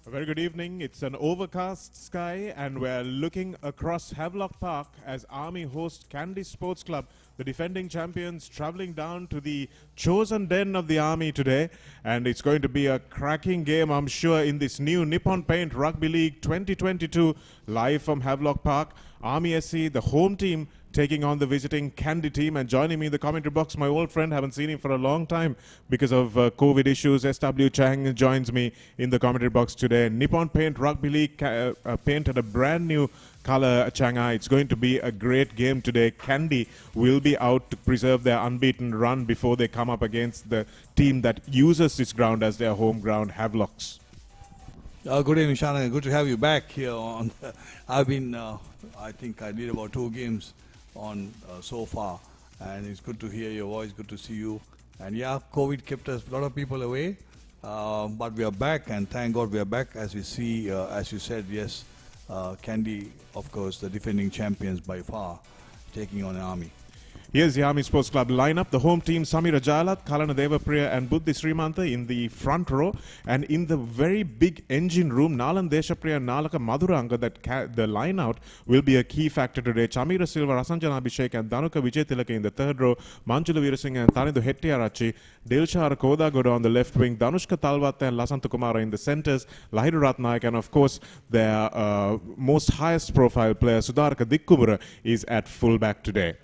A very good evening. It's an overcast sky and we're looking across Havelock Park as Army host Kandy Sports Club, the defending champions, traveling down to the chosen den of the Army today. And it's going to be a cracking game, I'm sure, in this new Nippon Paint Rugby League 2022 live from Havelock Park. Army SC, the home team, taking on the visiting Kandy team, and joining me in the commentary box, my old friend, haven't seen him for a long time because of COVID issues. SW Chang joins me in the commentary box today. Nippon Paint Rugby League painted a brand new color, Changa. It's going to be a great game today. Kandy will be out to preserve their unbeaten run before they come up against the team that uses this ground as their home ground, Havelocks. Good evening, Shana. Good to have you back here. I've been, I think I did about 2 games on so far, and it's good to hear your voice, good to see you. And yeah, COVID kept a lot of people away, but we are back, and thank God we are back. As we see, as you said, yes, Kandy, of course, the defending champions by far, taking on Army. Here's the Army Sports Club lineup. The home team, Samira Jalat, Kalana Devapriya and Buddhi Srimanta in the front row. And in the very big engine room, Nalan Deshapriya and Nalaka Madhuranga, the line out will be a key factor today. Chamira Silva, Rasanjana Abhishek and Dhanuka Vijaytilaka in the third row. Manjula Veerasinghe and Thanindu Hettiarachi. Dilshara Kodagoda on the left wing. Danushka Talwata and Lasantha Kumara in the centres. Lahiru Ratnaik and of course their most highest profile player, Sudaraka Dikkubura, is at fullback today.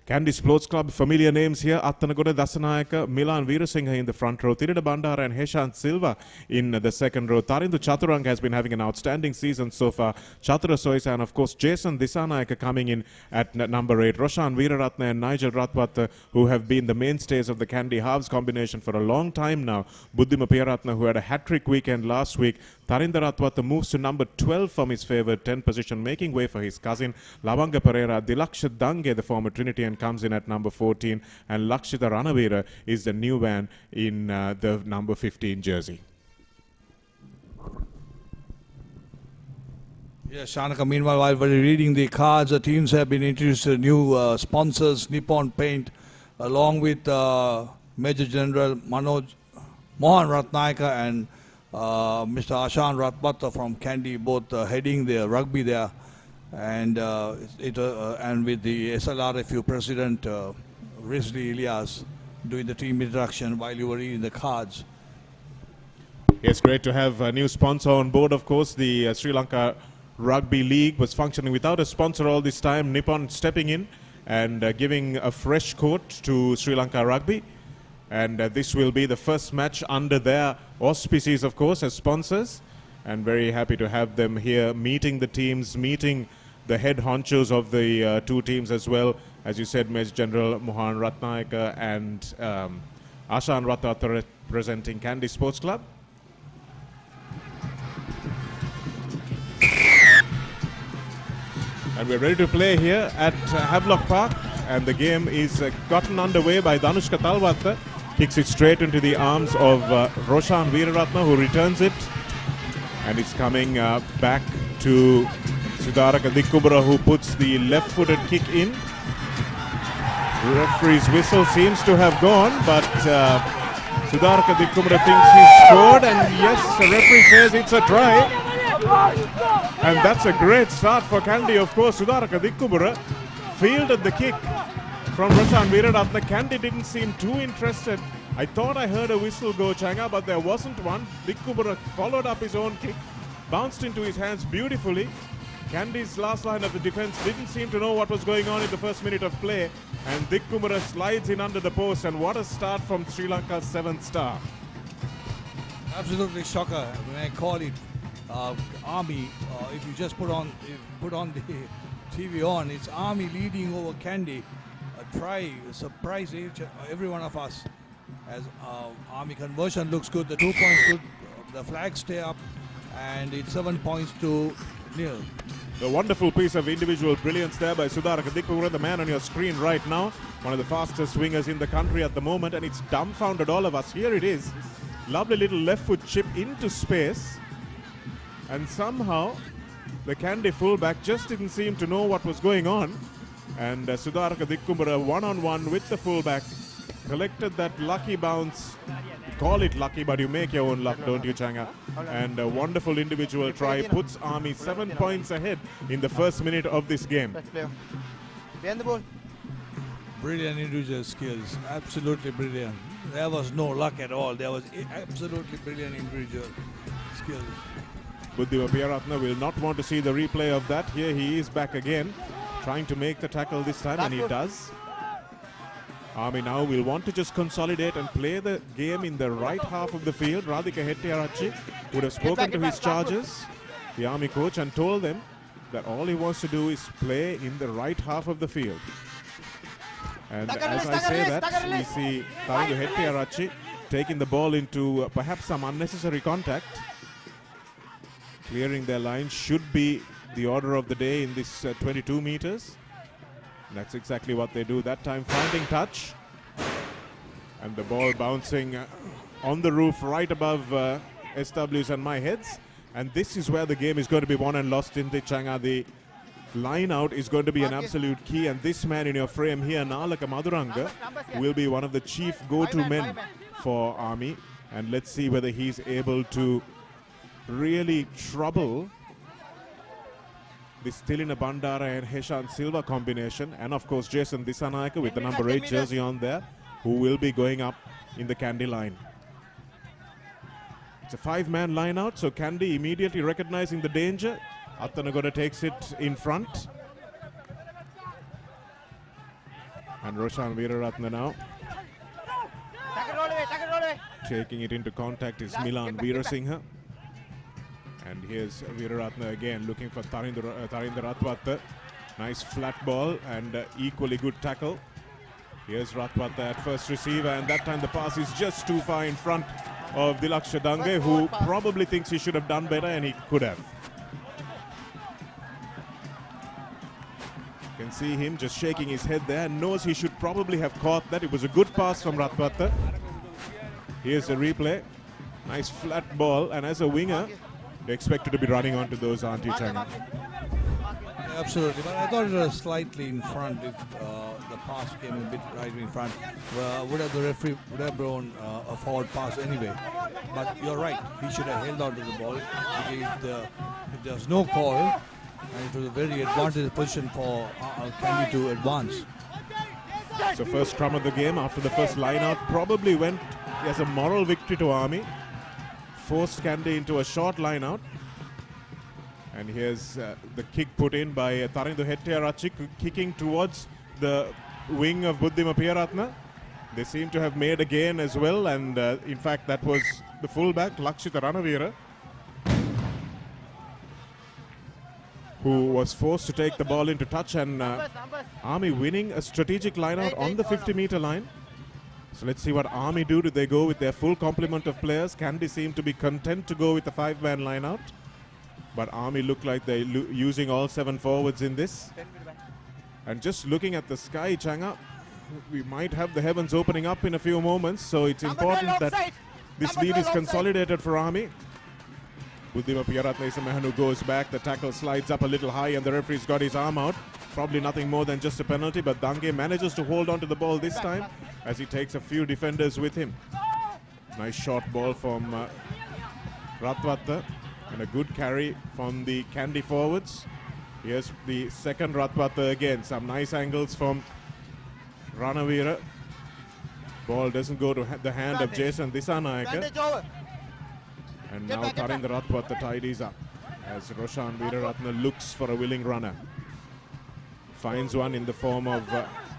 Kandy Sports Club, familiar names here. Attanagoda Dasanayaka, Milan Veerasinghe in the front row. Tirida Bandara and Heshant Silva in the second row. Tarindu Chaturang has been having an outstanding season so far. Chatura Soisa and of course Jason Disanayaka coming in at number 8. Roshan Veeraratne and Nigel Ratwat, who have been the mainstays of the Kandy halves combination for a long time now. Buddhima Piyaratne, who had a hat-trick weekend last week. Tarinda Ratwat moves to number 12 from his favoured 10 position, making way for his cousin Lavanga Pereira. Dilaksha Dange, the former Trinity, and comes in at number 14, and Lakshita Ranavira is the new man in the number 15 jersey. Yes, Shanaka, meanwhile, while we're reading the cards, the teams have been introduced to new sponsors, Nippon Paint, along with Major General Mohan Ratnaika and Mr. Ashan Ratbata from Kandy, both heading the rugby there. And and with the SLRFU president Rizli Ilyas doing the team introduction while you were reading the cards. Yes, great to have a new sponsor on board. Of course, the Sri Lanka Rugby League was functioning without a sponsor all this time. Nippon stepping in and giving a fresh coat to Sri Lanka Rugby. And this will be the first match under their auspices, of course, as sponsors. And very happy to have them here meeting the teams, meeting the head honchos of the 2 teams as well. As you said, Major General Mohan Ratnaika and Ashan Ratata representing Kandy Sports Club. And we're ready to play here at Havelock Park. And the game is gotten underway by Danushka Talwata. Kicks it straight into the arms of Roshan Veeraratne, who returns it. And it's coming back to Sudaraka Dikkubura, who puts the left-footed kick in. The referee's whistle seems to have gone, but Sudaraka Dikkubura thinks he scored, and yes, the referee says it's a try. And that's a great start for Kandy, of course. Sudaraka Dikkubura fielded the kick from Roshan Veeraratne. Kandy didn't seem too interested. I thought I heard a whistle go, Changa, but there wasn't one. Dikkubura followed up his own kick, bounced into his hands beautifully. Kandy's last line of the defense didn't seem to know what was going on in the first minute of play, and Dikkubura slides in under the post, and what a start from Sri Lanka's 7th star. Absolutely shocker when I call it Army. If you just put on the TV on, it's Army leading over Kandy. A try, surprise every one of us. As Army conversion looks good, the 2 points good, the flags stay up, and it's 7 points to 0. A wonderful piece of individual brilliance there by Sudaraka Dikkubura, the man on your screen right now, one of the fastest swingers in the country at the moment, and it's dumbfounded all of us. Here it is, lovely little left foot chip into space, and somehow the Kandy fullback just didn't seem to know what was going on, and Sudaraka Dikkubura one-on-one with the fullback collected that lucky bounce call it lucky, but you make your own luck, don't you, Changa? And a wonderful individual try puts Army 7 points ahead in the first minute of this game. Behind the ball. Brilliant individual skills, absolutely brilliant. There was no luck at all. There was absolutely brilliant individual skills. Buddhima Piyaratna will not want to see the replay of that. Here he is back again, trying to make the tackle this time, and he does. Army now will want to just consolidate and play the game in the right half of the field. Radhika Hettiarachchi would have spoken to his charges, the Army coach, and told them that all he wants to do is play in the right half of the field. And as I say that, we see Tarindu Hettiarachchi taking the ball into perhaps some unnecessary contact. Clearing their line should be the order of the day in this 22 meters. That's exactly what they do that time, finding touch. And the ball bouncing on the roof right above SW's and my heads. And this is where the game is going to be won and lost in the Changa. The line out is going to be an absolute key, and this man in your frame here, Nalaka Maduranga, will be one of the chief go-to men for Army. And let's see whether he's able to really trouble this Tilina Bandara and Heshan Silva combination, and of course Jason Disanayake with the number 8 jersey on there, who will be going up in the Kandy line. It's a 5-man line out, so Kandy immediately recognizing the danger. Attanagoda takes it in front. And Roshan Veeraratne now. Taking it into contact is Milan Veerasinghe. And here's Veeraratne again looking for Tarinder Ratwatta. Nice flat ball and equally good tackle. Here's Ratwatta at first receiver, and that time the pass is just too far in front of Dilaksha Dange, who probably thinks he should have done better, and he could have. You can see him just shaking his head there, knows he should probably have caught that. It was a good pass from Ratwatta. Here's the replay. Nice flat ball, and as a winger, you're expected to be running onto those, aren't you, Changa? Yeah, absolutely, but I thought it was slightly in front. If the pass came a bit right in front, the referee would have blown a forward pass anyway. But you're right, he should have held on to the ball. If there was no call, and it was a very advantageous position for Kandy to advance. So first scrum of the game after the first line out probably went as a moral victory to Army. Forced Kandy into a short line out. And here's the kick put in by Tarindu Hettiarachchi, kicking towards the wing of Buddhima Piyaratna. They seem to have made a gain as well, and in fact that was the fullback Lakshita Ranavira, who was forced to take the ball into touch, and Army winning a strategic line out on the 50-meter line. So let's see what Army do. Do they go with their full complement of players? Kandy seem to be content to go with the 5-man line out, but Army look like they're using all 7 forwards in this. And just looking at the sky, Changa, we might have the heavens opening up in a few moments, so it's important that this lead is consolidated for Army. Buddhima Piyaratne is the man who goes back. The tackle slides up a little high, and the referee's got his arm out. Probably nothing more than just a penalty, but Dange manages to hold on to the ball this time as he takes a few defenders with him. Nice short ball from Ratwatta, and a good carry from the Kandy forwards. Here's the second Ratwatta again. Some nice angles from Ranavira. Ball doesn't go to the hand of Jason Disanayake. And now Tarindu Ratwatta tidies up as Roshan Veeraratne looks for a willing runner. Finds one in the form of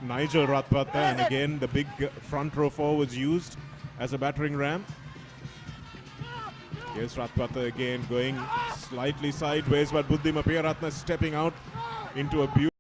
Nigel Ratwatta, and again the big front row forwards used as a battering ram. Here's Ratwatta again going slightly sideways, but Buddhima Piyaratne stepping out into a beautiful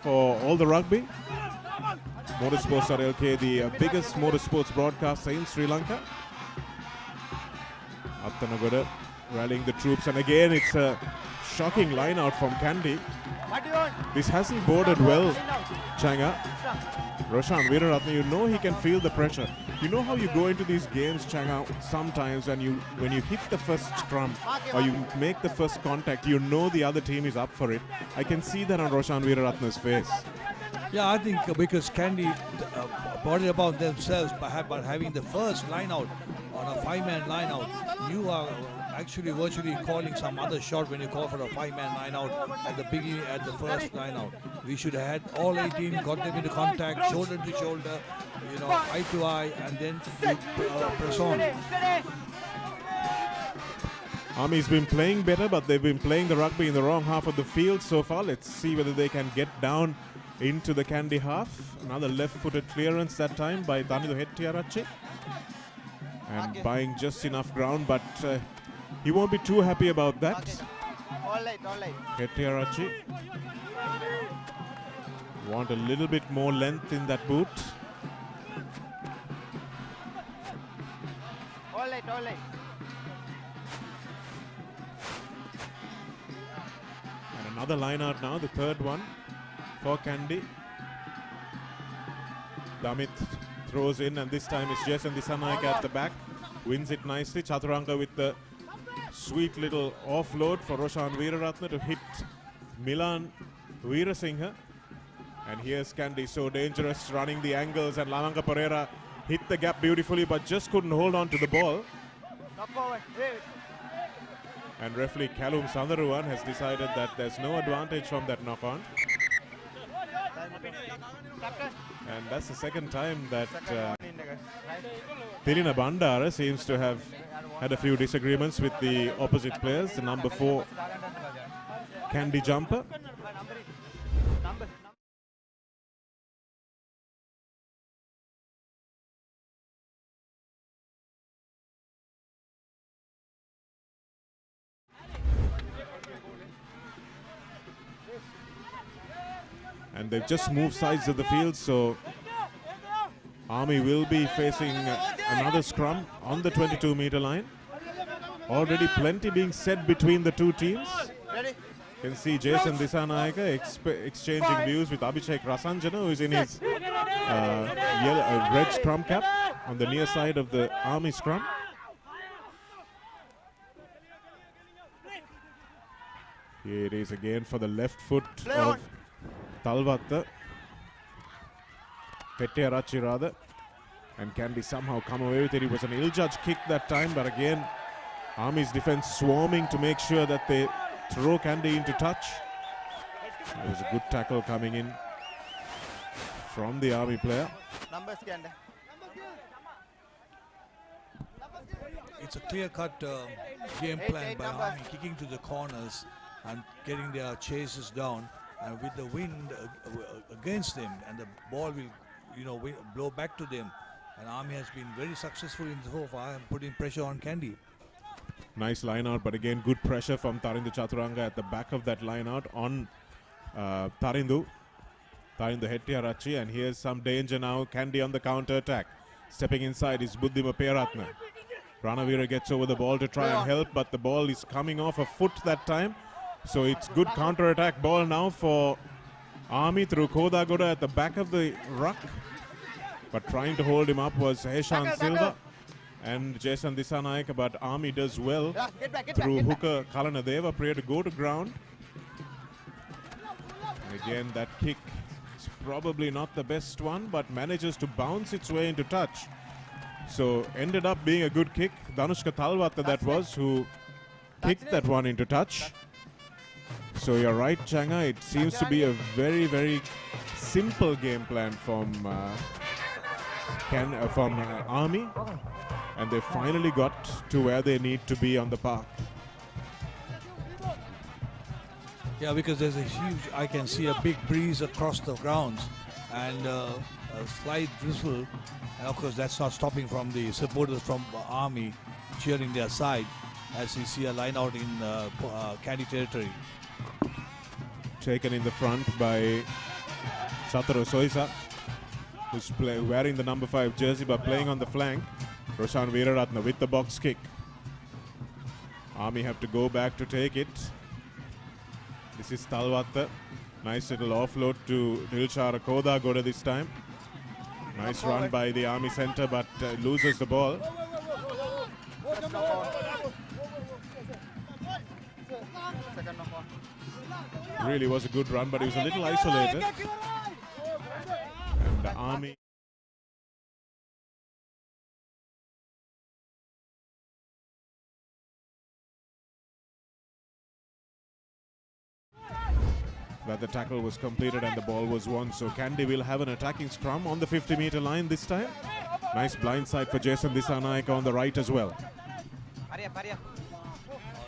for all the rugby. Motorsports.lk, the biggest motorsports broadcaster in Sri Lanka. Attanagoda rallying the troops, and again it's a shocking line out from Kandy. This hasn't boded well, Changa. Roshan Weeraratne, you know he can feel the pressure. You know how you go into these games, Changa, sometimes and when you hit the first scrum or you make the first contact, you know the other team is up for it. I can see that on Roshan Weeraratne's face. Yeah, I think because Kandy brought it about themselves by having the first line out on a 5-man line out. You are actually virtually calling some other shot when you call for a 5-man line out at the beginning, at the first line out. We should have had all 18, got them into contact, shoulder to shoulder, you know, eye to eye, and then press on. Army's been playing better, but they've been playing the rugby in the wrong half of the field so far. Let's see whether they can get down into the Kandy half. Another left-footed clearance that time by Danidu Hettiarachchi. And buying just enough ground, but he won't be too happy about that. All right. Hettiarachchi want a little bit more length in that boot. All right. And another line out now, the third one for Kandy. Damit throws in, and this time it's Jason Dissanayake at the back. Wins it nicely. Chaturanga with the sweet little offload for Roshan Weeraratne to hit Milan Veerasinghe. And here's Kandy, so dangerous, running the angles, and Lavanga Pereira hit the gap beautifully but just couldn't hold on to the ball. And referee Callum Sandaruwan has decided that there's no advantage from that knock-on. And that's the second time that Tirina Bandara seems to have had a few disagreements with the opposite players. The number 4 Kandy jumper. And they've just moved sides of the field, so Army will be facing another scrum on the 22-meter line. Already plenty being said between the two teams. Ready? You can see Jason Dissanayake exchanging views with Abhishek Rasanjana, who is in his red scrum cap on the near side of the Army scrum. Here it is again for the left foot of Talvatta. Hettiarachchi rather. And Kandy somehow come away with it. It was an ill-judged kick that time, but again, Army's defense swarming to make sure that they throw Kandy into touch. It was a good tackle coming in from the Army player. Numbers Kandy. It's a clear-cut game plan by Army, kicking to the corners and getting their chases down. And with the wind against them, and the ball will, you know, blow back to them. And Army has been very successful in so far and putting pressure on Kandy. Nice line out, but again, good pressure from Tarindu Chaturanga at the back of that line out on Tarindu Hettiarachchi. And here's some danger now. Kandy on the counter attack. Stepping inside is Buddhima Peyaratne. Ranavira gets over the ball to try and help, but the ball is coming off a foot that time. So it's good counter-attack ball now for Army through Kodagoda at the back of the ruck. But trying to hold him up was Heshan Silva and Jason Dissanayake, but Army does well through hooker Kalanadeva Priya to go to ground. And again, that kick is probably not the best one, but manages to bounce its way into touch. So ended up being a good kick. Danushka Talvatta that was, who kicked that one into touch. So you're right, Changa. It seems to be a very, very simple game plan from Army, and they finally got to where they need to be on the park. Yeah, because there's a huge, I can see a big breeze across the grounds and a slight drizzle. And of course, that's not stopping from the supporters from Army cheering their side as you see a line out in Kandy territory. Taken in the front by Shataro Soisa, who's wearing the number 5 jersey but playing on the flank. Roshan Veeraratne with the box kick. Army have to go back to take it. This is Talwatta. Nice little offload to Nilshara Kodagoda this time. Nice run by the Army centre, but loses the ball. Really was a good run, but he was a little isolated. And the Army. That the tackle was completed and the ball was won. So Kandy will have an attacking scrum on the 50-meter line this time. Nice blindside for Jason Dissanayake on the right as well.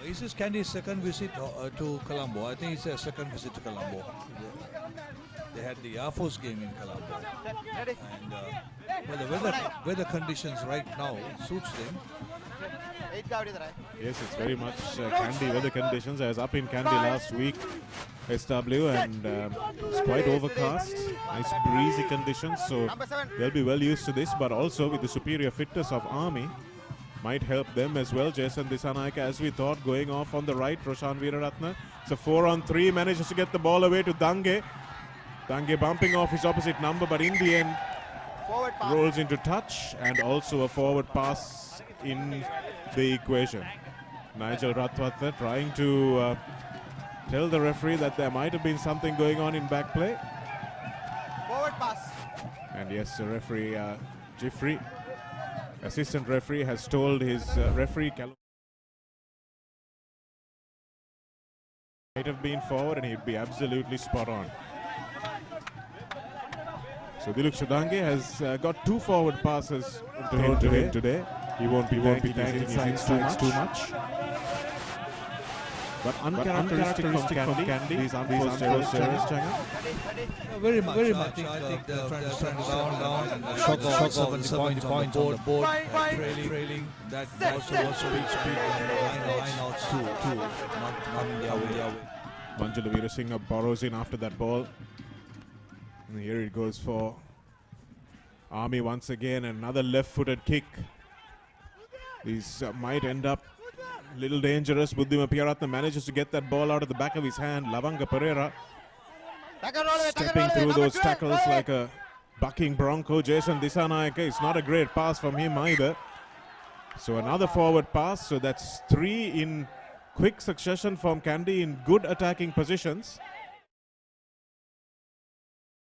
This is Kandy's second visit to Colombo. I think it's a second visit to Colombo. They had the Air Force game in Colombo. And well, the weather conditions right now suits them. Yes, it's very much Kandy weather conditions. I was up in Kandy last week, SW, and it's quite overcast. Nice breezy conditions, so they'll be well used to this, but also with the superior fitness of Army, might help them as well. Jason Dissanayake, as we thought, going off on the right. Roshan Veeraratne. It's a 4-on-3, manages to get the ball away to Dange. Dange bumping off his opposite number, but in the end, rolls into touch, and also a forward pass in the equation. Nigel Ratwatha trying to tell the referee that there might have been something going on in back play. Forward pass. And yes, the referee, Jeffrey, assistant referee, has told his referee might have been forward, and he'd be absolutely spot on. So Diluk Shadange has got 2 forward passes to him today. He won't be thanking his insides too much. But uncharacteristic from Kandy, these unforced errors, Changa. Very much. I think they're trying to stand down and shock off the point on the board, trailing. That also was a big speed and line outs too. Not in their way. Manjula Veerasinghe borrows in after that ball. And here it goes for Army once again. Another left-footed kick. These might end up a little dangerous. Buddhima Piyaratne manages to get that ball out of the back of his hand. Lavanga Pereira stepping through those tackles like a bucking bronco. Jason Dissanayake, it's not a great pass from him either. So another forward pass. So that's 3 in quick succession from Kandy in good attacking positions.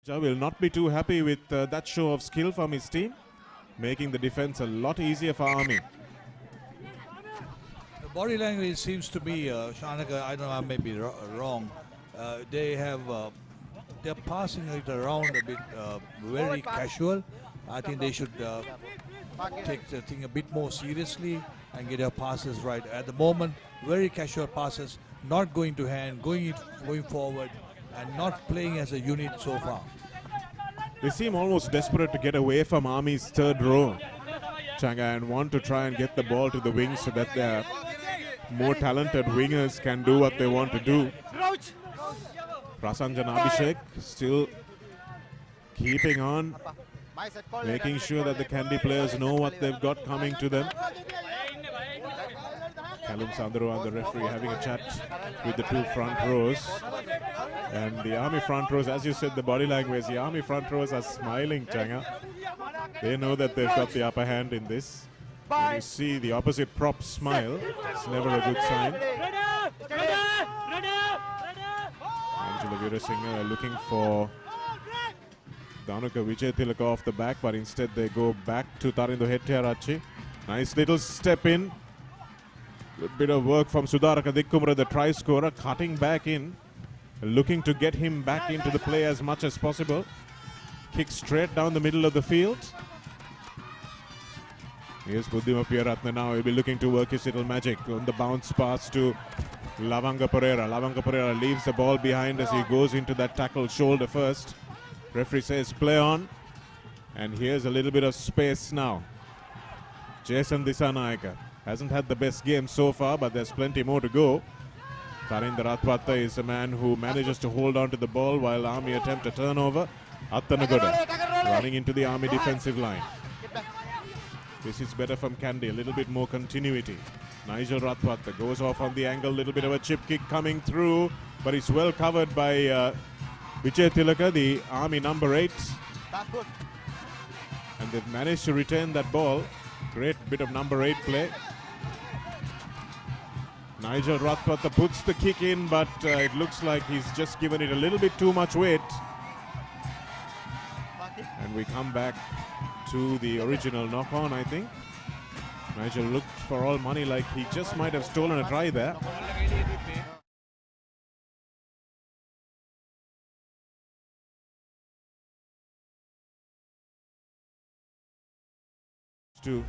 Will not be too happy with that show of skill from his team, making the defense a lot easier for Army. The body language seems to be, Shanaka, I don't know, I may be wrong. They're passing it around a bit, very casual. I think they should take the thing a bit more seriously and get their passes right. At the moment, very casual passes, not going to hand, going forward, and not playing as a unit so far. They seem almost desperate to get away from Army's third row, Changa, and want to try and get the ball to the wings so that their more talented wingers can do what they want to do. Prasanjan Abhishek still keeping on, making sure that the Kandy players know what they've got coming to them. Callum Sandro and the referee having a chat with the 2 front rows. And the Army front rows, as you said, the body language, the Army front rows are smiling, Changa. They know that they've got the upper hand in this. When you see the opposite prop smile, it's never a good sign. Angela Veerasinghe looking for Dhanuka Vijaytilaka off the back, but instead they go back to Tarindo Hettiarachchi. Nice little step in. Good bit of work from Sudaraka Dikkumara, the try scorer, cutting back in, looking to get him back into the play as much as possible. Kick straight down the middle of the field. Here's Buddhima Piyaratne now. He'll be looking to work his little magic on the bounce pass to Lavanga Pereira. Lavanga Pereira leaves the ball behind as he goes into that tackle shoulder first. Referee says play on. And here's a little bit of space now. Jason Dissanayake hasn't had the best game so far, but there's plenty more to go. Tarinder Ratwatha is a man who manages to hold on to the ball while Army attempt a turnover. Attanagoda running into the Army defensive line. This is better from Kandy, a little bit more continuity. Nigel Ratwatta goes off on the angle, little bit of a chip kick coming through, but it's well covered by Vijay Tilaka, the Army number 8. And they've managed to retain that ball. Great bit of number 8 play. Nigel Ratwatta puts the kick in, but it looks like he's just given it a little bit too much weight. And we come back to the original knock-on, I think. Nigel looked for all money like he just might have stolen a try there. To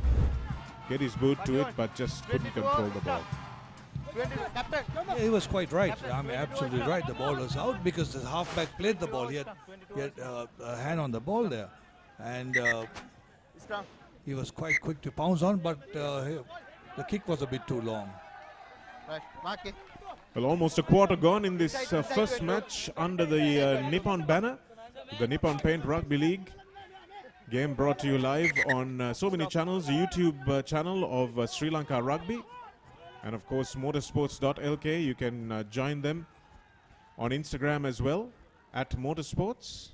get his boot to it, but just couldn't control the ball. Yeah, he was quite right. I mean, absolutely right. The ball was out because the halfback played the ball. He had a hand on the ball there. And he was quite quick to pounce on, but the kick was a bit too long. Well, almost a quarter gone in this first match under the Nippon banner, the Nippon Paint Rugby League. Game brought to you live on so many channels, the YouTube channel of Sri Lanka Rugby. And of course, Motorsports.lk. You can join them on Instagram as well, at Motorsports.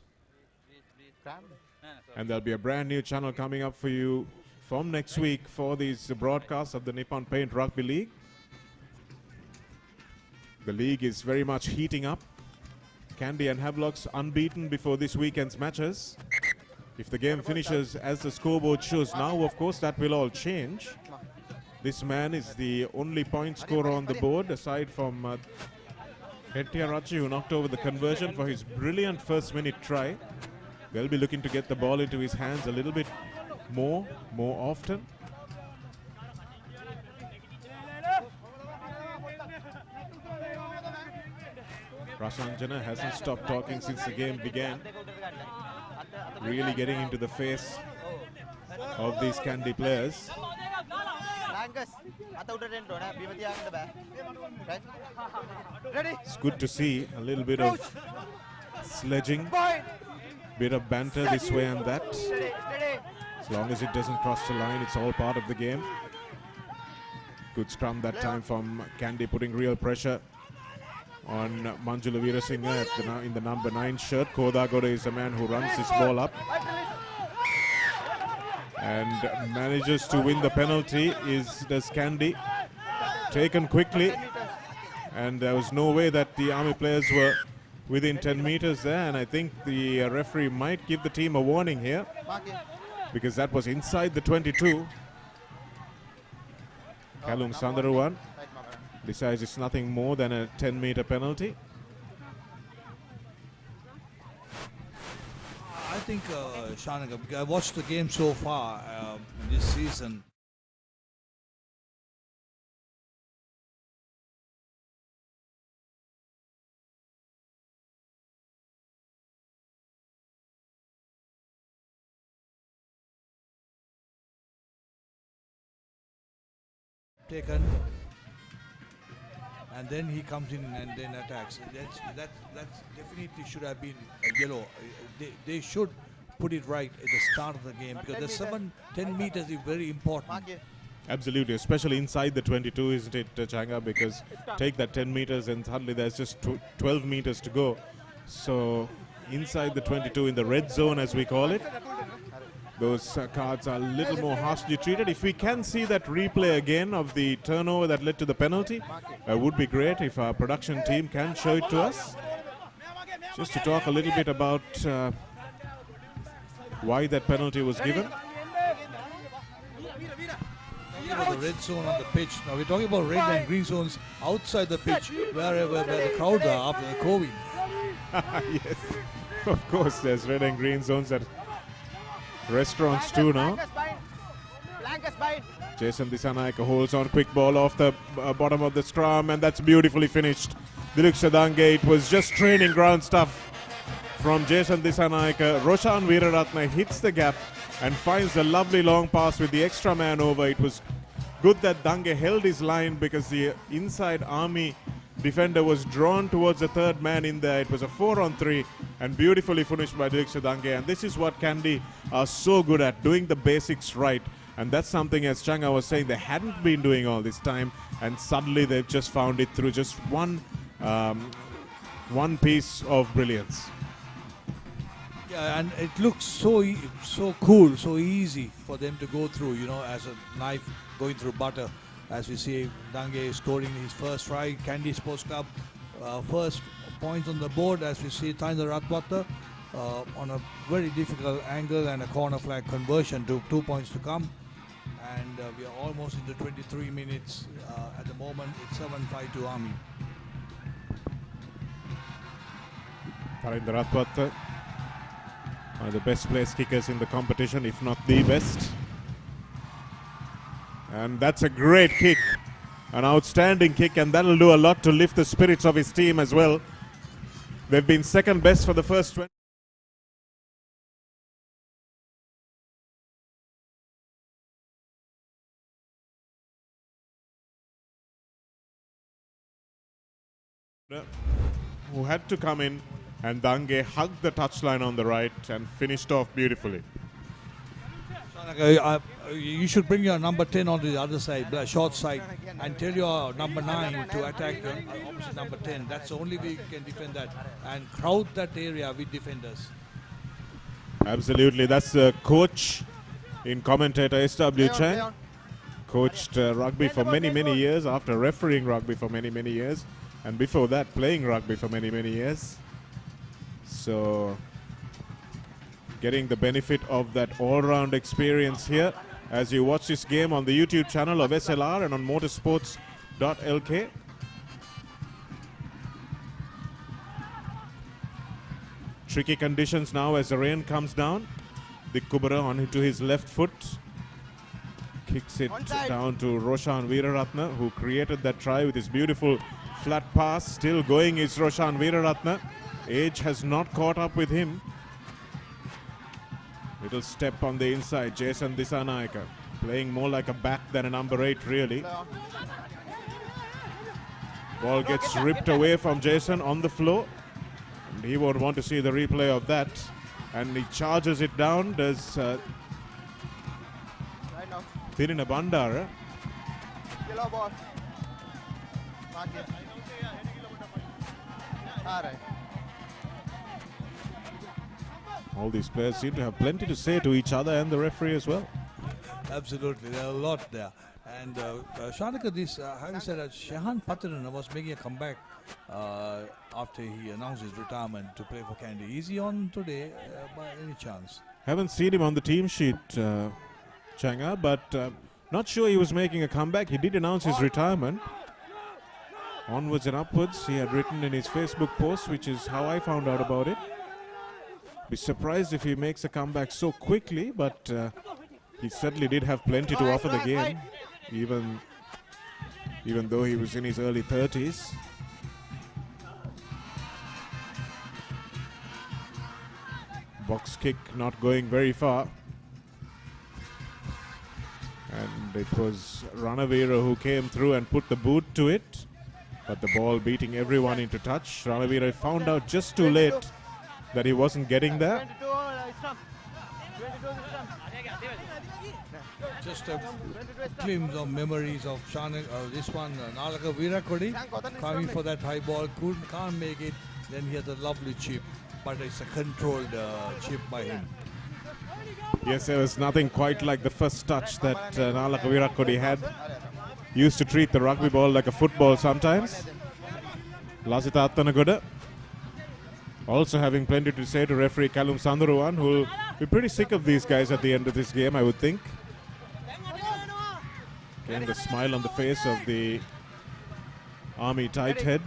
And there'll be a brand new channel coming up for you from next week for these broadcasts of the Nippon Paint Rugby League. The league is very much heating up. Kandy and Havelock's unbeaten before this weekend's matches. If the game finishes as the scoreboard shows now, of course, that will all change. This man is the only point scorer on the board, aside from Hettiarachchi, who knocked over the conversion for his brilliant first-minute try. They'll be looking to get the ball into his hands a little bit more often. Rashanjana hasn't stopped talking since the game began. Really getting into the face of these Kandy players. It's good to see a little bit of sledging, bit of banter this way and that. As long as it doesn't cross the line, it's all part of the game. Good scrum that time from Kandy, putting real pressure on Manjula Veerasinghe in the number 9 shirt. Kodagoda is the man who runs this ball up and manages to win the penalty. Does Kandy. Taken quickly, and there was no way that the Army players were within 10 meters there, and I think the referee might give the team a warning here because that was inside the 22. Kalum Sandaruwan decides it's nothing more than a 10-meter penalty. I think, Shanaka, I watched the game so far this season. Taken, and then he comes in and then attacks. That definitely should have been a yellow. They should put it right at the start of the game because the 10 meters is very important. Absolutely, especially inside the 22, isn't it, Changa? Because take that 10 meters and suddenly there's just 12 meters to go. So inside the 22 in the red zone, as we call it, those cards are a little more harshly treated. If we can see that replay again of the turnover that led to the penalty, would be great if our production team can show it to us. Just to talk a little bit about why that penalty was given. The red zone on the pitch. Now we're talking about red and green zones outside the pitch, where the crowd are after the Covid. Yes, of course, there's red and green zones at restaurants too now. Jason Dissanayake holds on, quick ball off the bottom of the scrum, and that's beautifully finished. Diluk Sadange, it was just training ground stuff from Jason Dissanayake. Roshan Veeraratne hits the gap and finds a lovely long pass with the extra man over. It was good that Dange held his line because the inside Army defender was drawn towards the third man in there. It was a 4-on-3 and beautifully finished by Diksha Dange. And this is what Kandy are so good at, doing the basics right. And that's something, as Changa was saying, they hadn't been doing all this time, and suddenly they've just found it through just one piece of brilliance. Yeah, and it looks so cool, so easy for them to go through, you know, as a knife going through butter. As we see, Dange scoring his first try. Kandy Sports Club first points on the board, as we see Tainda Ratwata on a very difficult angle and a corner flag conversion to 2 points to come. And we are almost into 23 minutes at the moment. It's 7-5 to Army. Tainda Ratwata, one of the best place kickers in the competition, if not the best. And that's a great kick, an outstanding kick, and that'll do a lot to lift the spirits of his team as well. They've been second best for the first 20. Who had to come in, and Dange hugged the touchline on the right and finished off beautifully. You should bring your number 10 onto the other side, the short side, and tell your number 9 to attack the opposite number 10. That's the only way you can defend that, and crowd that area with defenders. Absolutely. That's the coach in commentator S.W. Chang. Coached rugby for many, many years, after refereeing rugby for many, many years, and before that playing rugby for many, many years. So getting the benefit of that all-round experience here as you watch this game on the YouTube channel of SLR and on Motorsports.lk. Tricky conditions now as the rain comes down. Dikkubara on to his left foot. Kicks it down to Roshan Veeraratne, who created that try with his beautiful flat pass. Still going is Roshan Veeraratne. Age has not caught up with him. Little step on the inside, Jason Dissanayake, playing more like a back than a number 8 really. Ball gets ripped away from Jason on the floor, and he won't want to see the replay of that, and he charges it down. Does Thirina Bandara. Yellow ball. Mark it. All right. All these players seem to have plenty to say to each other and the referee as well. Absolutely, there are a lot there. And Shanika, this, having said that, Shehan Patirana was making a comeback after he announced his retirement to play for Kandy. Is he on today by any chance? Haven't seen him on the team sheet, Changa, but not sure he was making a comeback. He did announce his retirement. Onwards and upwards, he had written in his Facebook post, which is how I found out about it. Be surprised if he makes a comeback so quickly, but he certainly did have plenty to offer the game, even though he was in his early 30s. Box kick not going very far. And it was Ranavira who came through and put the boot to it, but the ball beating everyone into touch. Ranavira found out just too late that he wasn't getting there. Just a glimpse of memories of this one, Nalaka Virakodi coming for that high ball, can't make it. Then he has a lovely chip, but it's a controlled chip by him. Yes, there was nothing quite like the first touch that Nalaka Virakodi had. He used to treat the rugby ball like a football sometimes. Lasita Attanagoda also having plenty to say to referee Kalum Sandaruwan, who will be pretty sick of these guys at the end of this game, I would think. Again, the smile on the face of the Army tight head,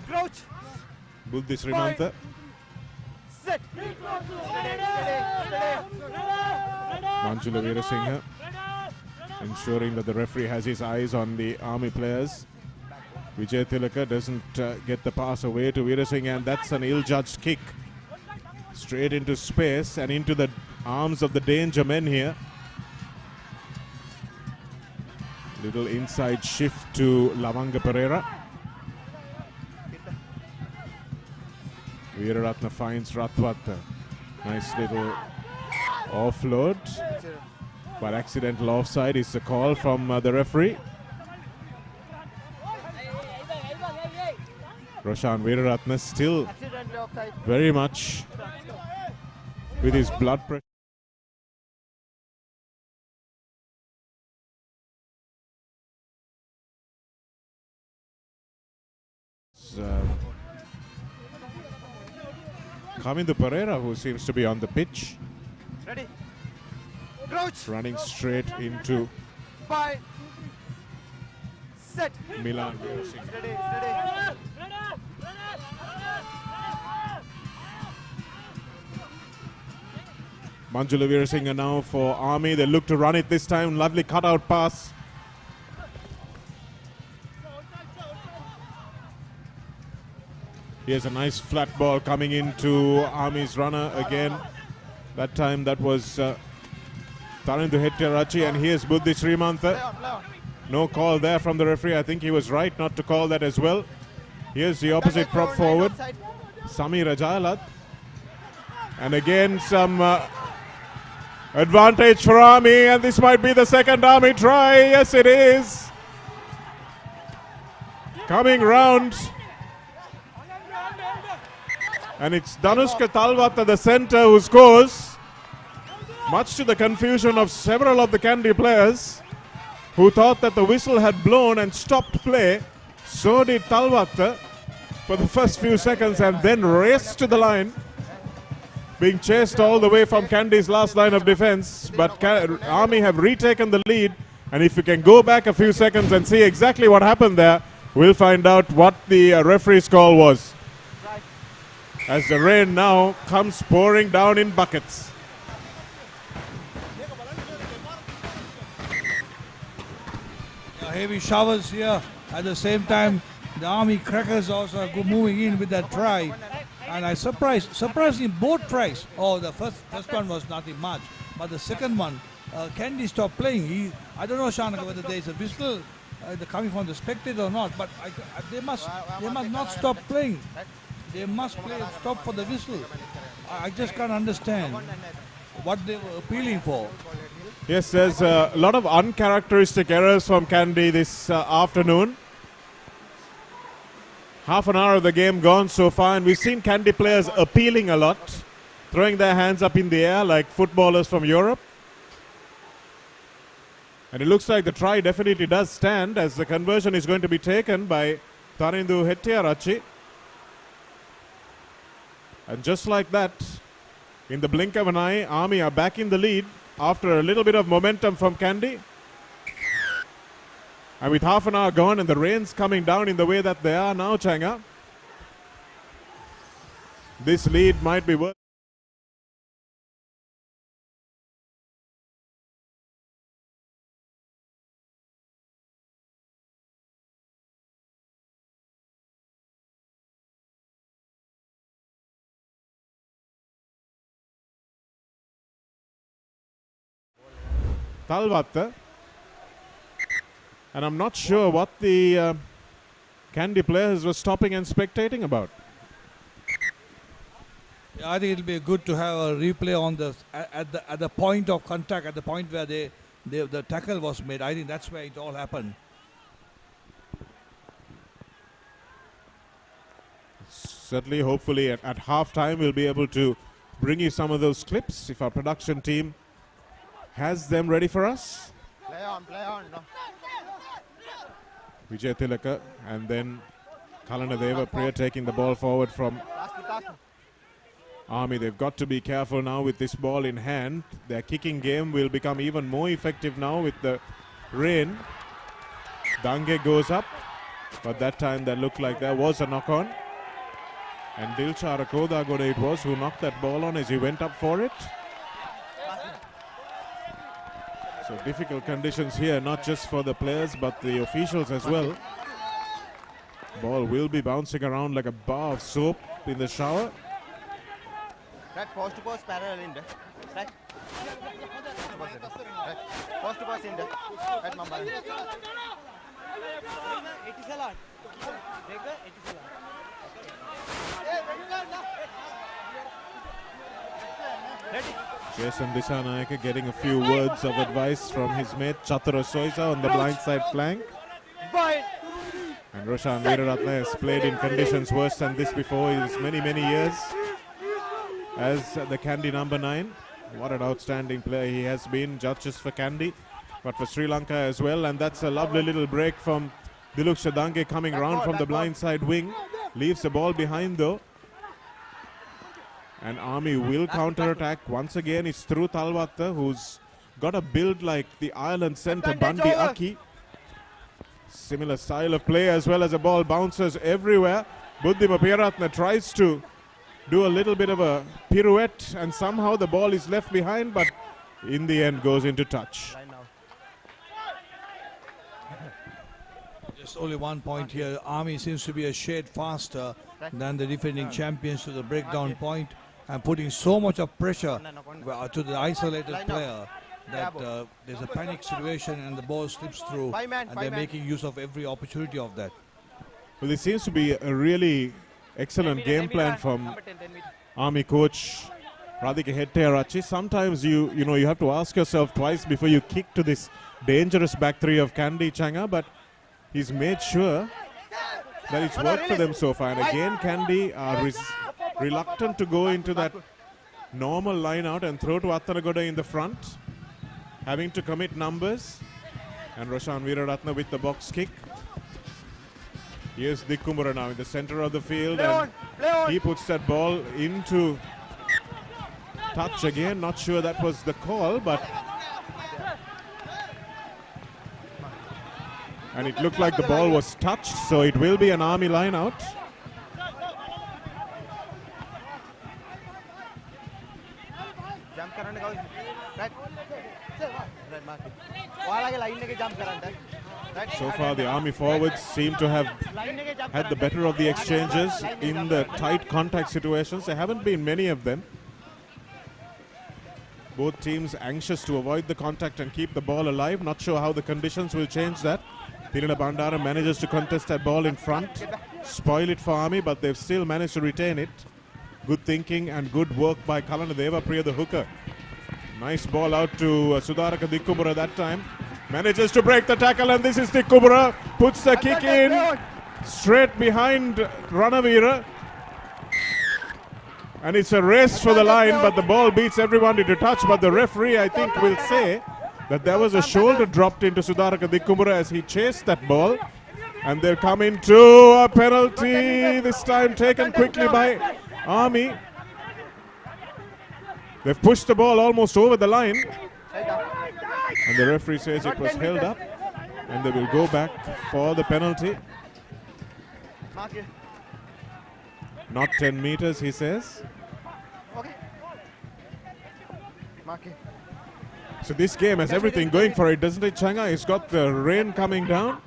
Buddhis Rimantha. Manjula Veerasinghe ensuring that the referee has his eyes on the Army players. Vijay Tilaka doesn't get the pass away to Veerasinghe, and that's an ill-judged kick. Straight into space and into the arms of the danger men here. Little inside shift to Lavanga Pereira. Veeraratna finds Rathwatta. Nice little offload. But accidental offside is the call from the referee. Roshan Veeraratna still Accidentally offside. very much with his blood pressure. Kamindu Pereira, who seems to be on the pitch, Ready. Crouch. running straight into 5. Set. Milan Veerasinghe. Ready. Ready. Manjula Veerasinghe now for Army. They look to run it this time. Lovely cutout pass. Here's a nice flat ball coming into Army's runner again. That time that was Tarindu Hettiarachi, and here's Buddhi Srimantha. Play on, play on. No call there from the referee. I think he was right not to call that as well. Here's the opposite prop forward, Outside. Samir Ajalat. And again some advantage for Army, and this might be the second Army try. Yes, it is. Coming round. And it's Danushka Talwata, the centre, who scores. Much to the confusion of several of the Kandy players who thought that the whistle had blown and stopped play. So did Talwata for the first few seconds and then raced to the line, being chased all the way from Kandy's last line of defense. But Army have retaken the lead, and if you can go back a few seconds and see exactly what happened there, we'll find out what the referee's call was. As the rain now comes pouring down in buckets. Heavy showers here. At the same time, the Army Crackers also moving in with that try. And I surprised in both tries. Oh, the first one was nothing much. But the second one, Kandy stopped playing. I don't know, Shanaka, whether there is a whistle coming from the spectator or not. But they must not stop playing. They must stop for the whistle. I just can't understand what they were appealing for. Yes, there's a lot of uncharacteristic errors from Kandy this afternoon. Half an hour of the game gone so far, and we've seen Kandy players appealing a lot, throwing their hands up in the air like footballers from Europe. And it looks like the try definitely does stand, as the conversion is going to be taken by Tarindu Hettiarachi. And just like that, in the blink of an eye, Army are back in the lead after a little bit of momentum from Kandy. And with half an hour gone and the rains coming down in the way that they are now, Changa, this lead might be worth. Talwata. And I'm not sure what the Kandy players were stopping and spectating about. Yeah, I think it'll be good to have a replay on the at the point of contact, at the point where the tackle was made. I think that's where it all happened. Certainly, hopefully at half time we'll be able to bring you some of those clips if our production team has them ready for us. Play on, no. Vijay Tilaka and then Kalanadeva Priya taking the ball forward from Army. They've got to be careful now with this ball in hand. Their kicking game will become even more effective now with the rain. Dange goes up, but that time that looked like there was a knock on. And Dilchara Kodagode it was who knocked that ball on as he went up for it. So difficult conditions here, not just for the players but the officials as well. Ball will be bouncing around like a bar of soap in the shower. Right, post to post parallel in there. Right. Post to post in there. Right, Mamba. It is a lot. Jason Disanayake getting a few words of advice from his mate Chatura Soisa on the blindside flank. And Roshan Veeraratne has played in conditions worse than this before in his many years as the Kandy number 9. What an outstanding player he has been, not just for Kandy but for Sri Lanka as well. And that's a lovely little break from Diluk Shadange coming round from the blindside wing. Leaves the ball behind though. And Army will counter-attack. Once again, it's through Talwatta, who's got a build like the Ireland centre Bandi Aki. Similar style of play as well as the ball bounces everywhere. Buddhima Piyaratna tries to do a little bit of a pirouette and somehow the ball is left behind, but in the end goes into touch. Just only one point here. Army seems to be a shade faster than the defending champions to the breakdown point, and putting so much of pressure to the isolated player that there's a panic situation and the ball slips through, and they're making use of every opportunity of that. Well, it seems to be a really excellent game plan from Army coach Radhika Hettiarachi. Sometimes you have to ask yourself twice before you kick to this dangerous back three of Kandy Changa, but he's made sure that it's worked for them so far. And again, Kandy are reluctant to go into that normal line out and throw to Attanagoda in the front, having to commit numbers. And Roshan Veeraratne with the box kick. Here's Dikkumbura now in the center of the field, and he puts that ball into touch again. Not sure that was the call, but and it looked like the ball was touched, so it will be an Army line out. So far the Army forwards seem to have had the better of the exchanges in the tight contact situations. There haven't been many of them. Both teams anxious to avoid the contact and keep the ball alive. Not sure how the conditions will change that. Tirila Bandara manages to contest that ball in front, spoil it for Army, but they've still managed to retain it. Good thinking and good work by Kalana Devapriya, the hooker. Nice ball out to Sudharaka Dikkumbura that time. Manages to break the tackle, and this is Dikkumbura. Puts the kick in straight behind Ranavira. And it's a race for the line, but the ball beats everyone into touch. But the referee, I think, will say that there was a shoulder dropped into Sudharaka Dikkumbura as he chased that ball. And they'll come into a penalty, this time taken quickly by Army. They've pushed the ball almost over the line. And the referee says it was held up. And they will go back for the penalty. Not 10 meters, he says. So this game has everything going for it, doesn't it, Changa? It's got the rain coming down,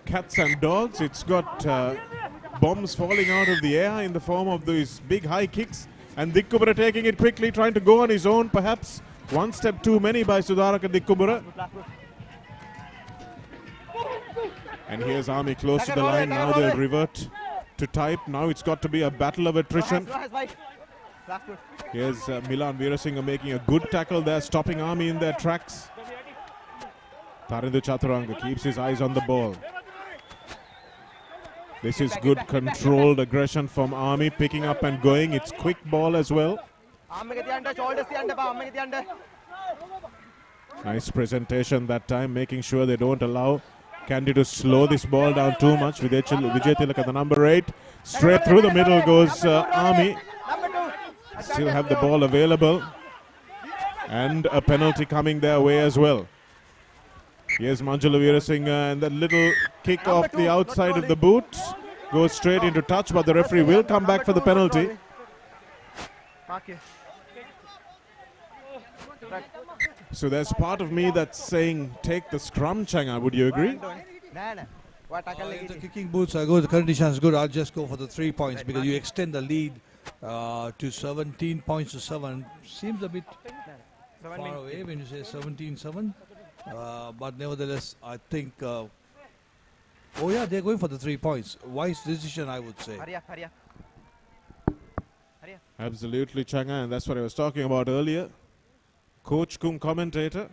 cats and dogs. It's got bombs falling out of the air in the form of these big high kicks. And Dikkumbura taking it quickly, trying to go on his own, perhaps one step too many by Sudharaka Dikkumbura. And here's Army close to the line. Now they'll revert to type. Now it's got to be a battle of attrition. Here's Milan Veerasinghe making a good tackle there, stopping Army in their tracks. Tarindu Chaturanga keeps his eyes on the ball. This is good controlled aggression from Army, picking up and going. It's quick ball as well. Nice presentation that time, making sure they don't allow Kandy to slow this ball down too much. Vijay Tilaka, the number 8. Straight through the middle goes Army. Still have the ball available. And a penalty coming their way as well. Here's Manjula Veerasinghe, and that little kick off the outside of the boot goes straight into touch, but the referee will come back for the penalty. So there's part of me that's saying take the scrum, Changa. Would you agree? If the kicking boots are good, the conditions good, I'll just go for the 3 points because you extend the lead to 17 points to 7. Seems a bit far away when you say 17-7. But nevertheless, I think, oh yeah, they're going for the 3 points. Wise decision, I would say. Absolutely, Changa, and that's what I was talking about earlier. Coach cum commentator,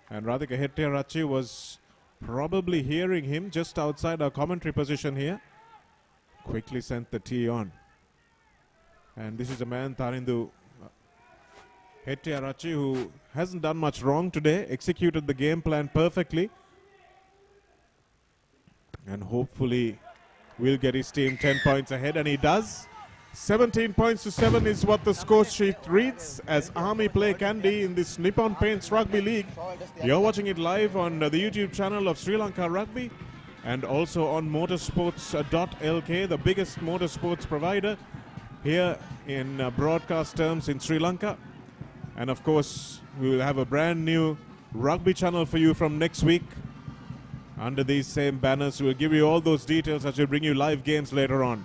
and Radhika Hettiarachi was probably hearing him just outside our commentary position here. Quickly sent the tee on. And this is a man, Tarindu Hettiarachi, who hasn't done much wrong today, executed the game plan perfectly, and hopefully will get his team 10 points ahead, and he does. 17 points to 7 is what the score sheet reads as Army play Kandy in this Nippon Paints Rugby League. You're watching it live on the YouTube channel of Sri Lanka Rugby and also on Motorsports.lk, the biggest motorsports provider here in broadcast terms in Sri Lanka. And of course, we will have a brand new rugby channel for you from next week under these same banners. We'll give you all those details as we bring you live games later on.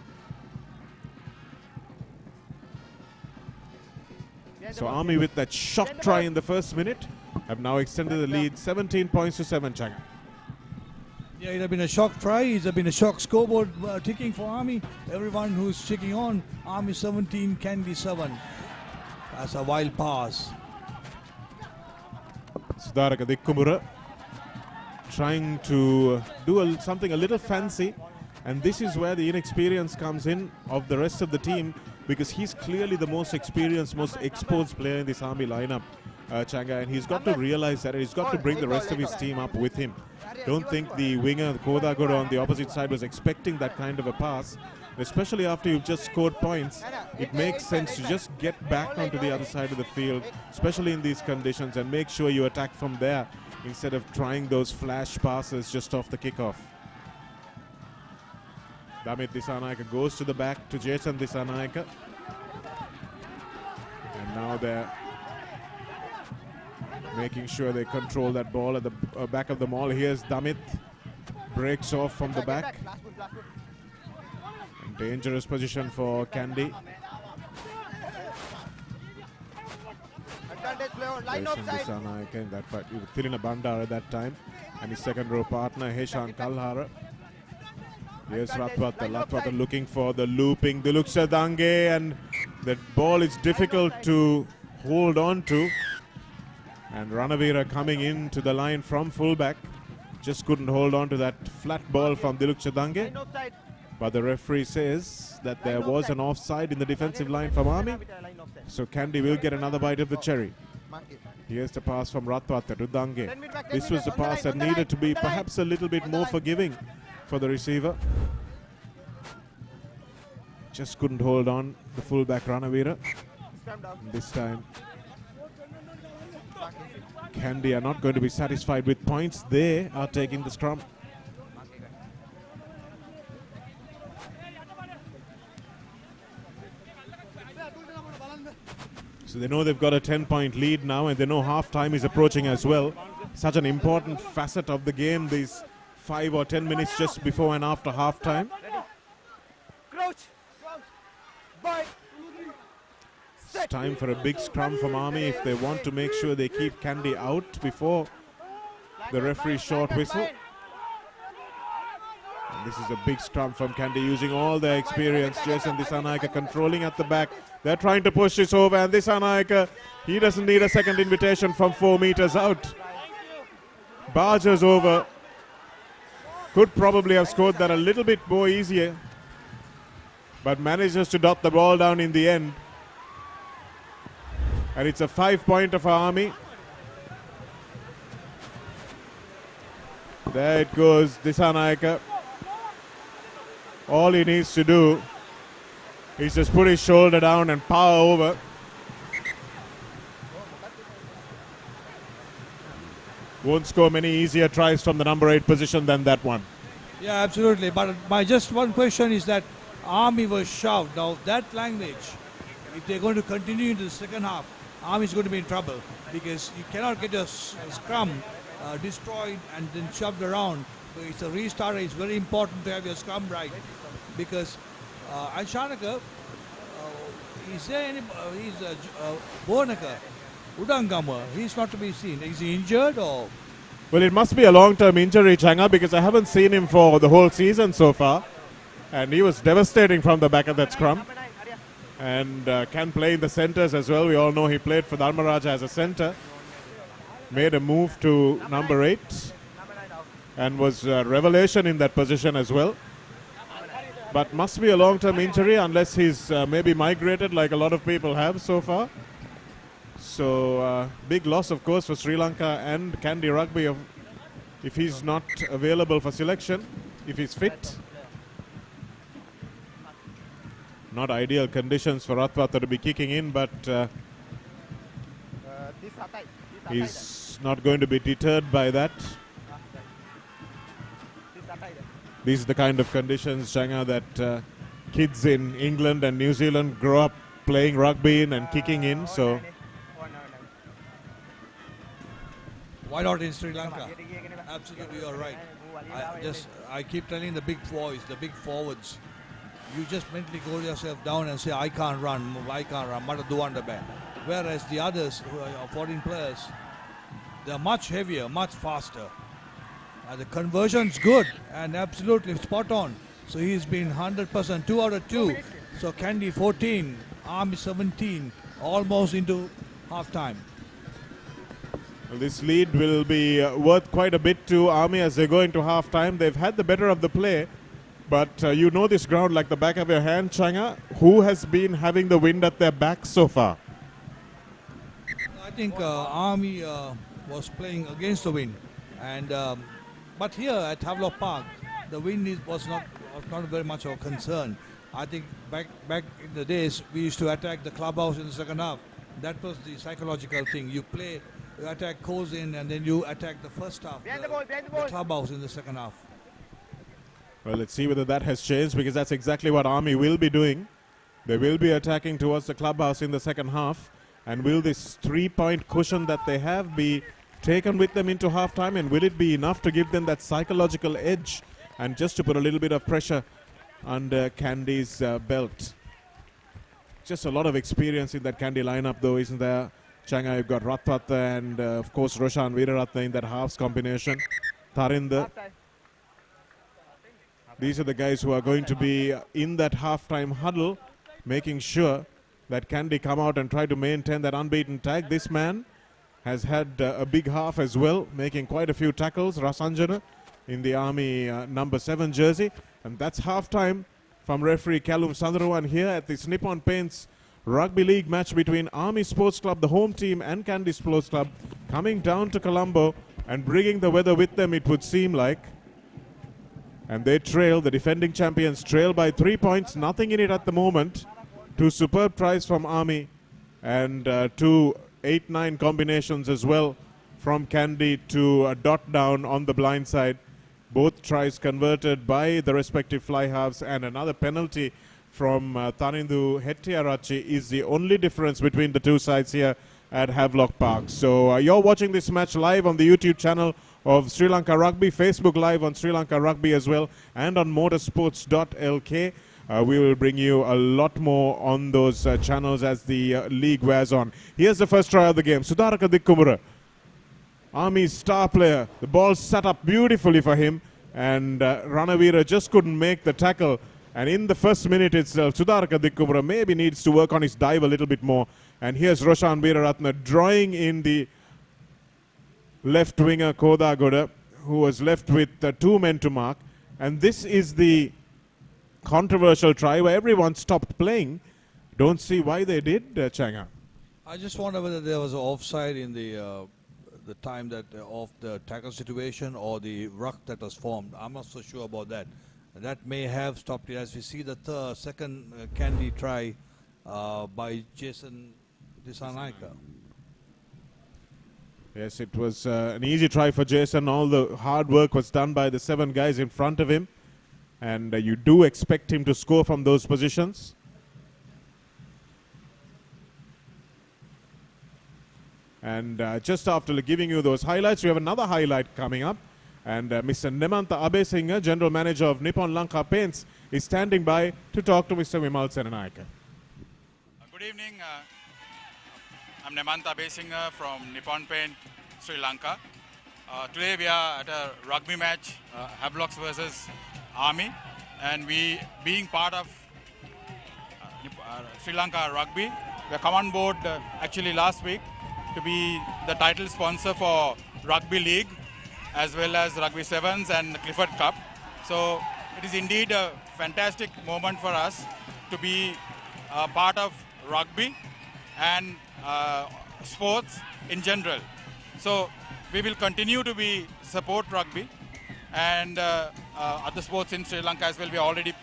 So Army, with that shock try in the first minute, have now extended the lead 17 points to 7, Chang. Yeah, it has been a shock try. It has been a shock scoreboard ticking for Army. Everyone who's checking on, Army 17, Kandy 7. That's a wild pass. Sudaraka Dikkumura trying to do something a little fancy, and this is where the inexperience comes in of the rest of the team, because he's clearly the most experienced, most exposed player in this Army lineup, Changa, and he's got to realize that, and he's got to bring the rest of his team up with him. Don't think the winger, Kodagoro, on the opposite side was expecting that kind of a pass, especially after you've just scored points. It makes sense to just get back onto the other side of the field, especially in these conditions, and make sure you attack from there instead of trying those flash passes just off the kickoff. Damit Dissanayake goes to the back to Jason Dissanayake. And now they're making sure they control that ball at the back of the maul. Here's Damit. Breaks off from the back. Dangerous position for Kandy. Jason Dissanayake in that fight. Thirina Bandara at that time. And his second row partner, Heshan Kalhara. Here's Ratwata looking for the looping Diluksadange, and that ball is difficult to hold on to. And Ranavira coming into the line from fullback. Just couldn't hold on to that flat ball from Diluksadange. But the referee says that there was an offside in the defensive line from Army. So Kandy will get another bite of the cherry. Here's the pass from Ratwata to Dange. This was the pass that needed to be perhaps a little bit more forgiving for the receiver. Just couldn't hold on, the fullback Ranavira. This time Kandy are not going to be satisfied with points. They are taking the scrum. So they know they've got a 10-point lead now, and they know half-time is approaching as well. Such an important facet of the game, these 5 or 10 minutes just before and after half-time. It's time for a big scrum from Army if they want to make sure they keep Kandy out before the referee's short whistle. And this is a big scrum from Kandy using all their experience. Jason Dissanayake controlling at the back. They're trying to push this over, and Dissanayake, he doesn't need a second invitation from 4 meters out. Barges over. Could probably have scored that a little bit more easier, but manages to dot the ball down in the end. And it's a 5-pointer for Army. There it goes, Dissanayake. All he needs to do is just put his shoulder down and power over. Won't score many easier tries from the number 8 position than that one. Yeah, absolutely. But my just one question is that Army was shoved. Now that language, if they're going to continue into the second half, Army is going to be in trouble, because you cannot get a scrum destroyed and then shoved around. So it's a restarter. It's very important to have your scrum right, because and Shanaka, is there any? He's Bonaka, Udangama. He's not to be seen. Is he injured or? Well, it must be a long-term injury, Changa, because I haven't seen him for the whole season so far, and he was devastating from the back of that scrum. and can play in the centers as well. We all know he played for Dharmaraja as a center. Made a move to number 8 and was a revelation in that position as well. But must be a long-term injury unless he's maybe migrated like a lot of people have so far. So big loss, of course, for Sri Lanka and Kandy Rugby if he's not available for selection, if he's fit. Not ideal conditions for Ratwata to be kicking in, but he's not going to be deterred by that. These are the kind of conditions, Changa, that kids in England and New Zealand grow up playing rugby in and kicking in. So why not in Sri Lanka? Absolutely, you're right. I keep telling the big boys, the big forwards, you just mentally go yourself down and say, I can't run, mata duwanda ba. Whereas the others, who are foreign players, they're much heavier, much faster. The conversion's good and absolutely spot on. So he's been 100%, 2 out of 2. So Kandy 14, Army 17, almost into half-time. Well, this lead will be worth quite a bit to Army as they go into half-time. They've had the better of the play, but you know this ground like the back of your hand, Changa. Who has been having the wind at their back so far? I think Army was playing against the wind, and but here at Havelock Park, the wind was not very much of a concern. I think back in the days, we used to attack the clubhouse in the second half. That was the psychological thing. You attack goes in, and then you attack the first half, the clubhouse in the second half. Well, let's see whether that has changed, because that's exactly what Army will be doing. They will be attacking towards the clubhouse in the second half. And will this 3-point cushion that they have be taken with them into halftime, and will it be enough to give them that psychological edge and just to put a little bit of pressure under Kandy's belt? Just a lot of experience in that Kandy lineup, though, isn't there? Changa, you've got Ratwata and, of course, Roshan Weeraratne in that halves combination. Tarinder. These are the guys who are going to be in that halftime huddle, making sure that Kandy come out and try to maintain that unbeaten tag. This man has had a big half as well, making quite a few tackles. Rasanjana in the Army number 7 jersey. And that's halftime from referee Callum Sandarawan here at this Nippon Paints Rugby League match between Army Sports Club, the home team, and Kandy Sports Club, coming down to Colombo and bringing the weather with them, it would seem like. And they trail, the defending champions trail by 3 points, nothing in it at the moment. 2 superb tries from Army and 2 8-9 combinations as well from Kandy to dot down on the blind side. Both tries converted by the respective fly halves, and another penalty from Tanindu Hettiarachi is the only difference between the two sides here at Havelock Park. So you're watching this match live on the YouTube channel of Sri Lanka Rugby, Facebook Live on Sri Lanka Rugby as well, and on Motorsports.lk. We will bring you a lot more on those channels as the league wears on. Here's the first try of the game. Sudaraka Dikkumura, Army's star player. The ball set up beautifully for him, and Ranavira just couldn't make the tackle. And in the first minute itself, Sudaraka Dikkumura maybe needs to work on his dive a little bit more. And here's Roshan Weeraratne drawing in the left winger Kodagoda, who was left with 2 men to mark. And this is the controversial try where everyone stopped playing. Don't see why they did, Changa. I just wonder whether there was an offside in the time that of the tackle situation or the ruck that was formed. I'm not so sure about that. That may have stopped it, as we see the second Kandy try by Jason Disanaika. Yes, it was an easy try for Jason. All the hard work was done by the 7 guys in front of him. And you do expect him to score from those positions. And just after giving you those highlights, we have another highlight coming up. And Mr. Nemanta Abesinghe, General Manager of Nippon Lanka Paints, is standing by to talk to Mr. Vimal Senanaika. Good evening. I'm Nemanta Abesinghe from Nippon Paint, Sri Lanka. Today we are at a rugby match, Havelocks versus Army, and we being part of Sri Lanka Rugby. We come on board actually last week to be the title sponsor for Rugby League as well as Rugby Sevens and Clifford Cup. So it is indeed a fantastic moment for us to be part of rugby and sports in general. So we will continue to be support rugby and other sports in Sri Lanka as well. We are already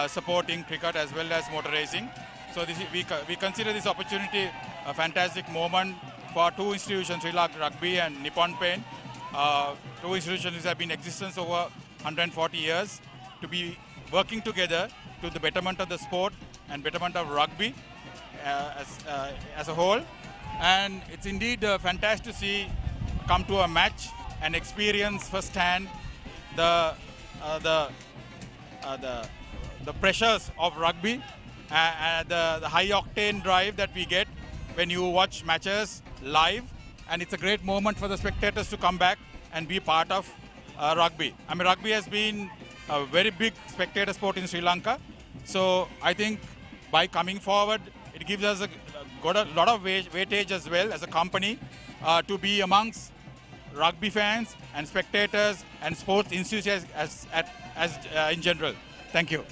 supporting cricket as well as motor racing. So we consider this opportunity a fantastic moment for two institutions, Sri Lanka Rugby and Nippon Paint. Two institutions which have been in existence over 140 years to be working together to the betterment of the sport and betterment of rugby as a whole. And it's indeed fantastic to see come to a match and experience firsthand the pressures of rugby and the high octane drive that we get when you watch matches live. And it's a great moment for the spectators to come back and be part of rugby. I mean, rugby has been a very big spectator sport in Sri Lanka. So I think by coming forward, it gives us got a lot of weightage as well as a company to be amongst rugby fans and spectators and sports enthusiasts as in general. Thank you.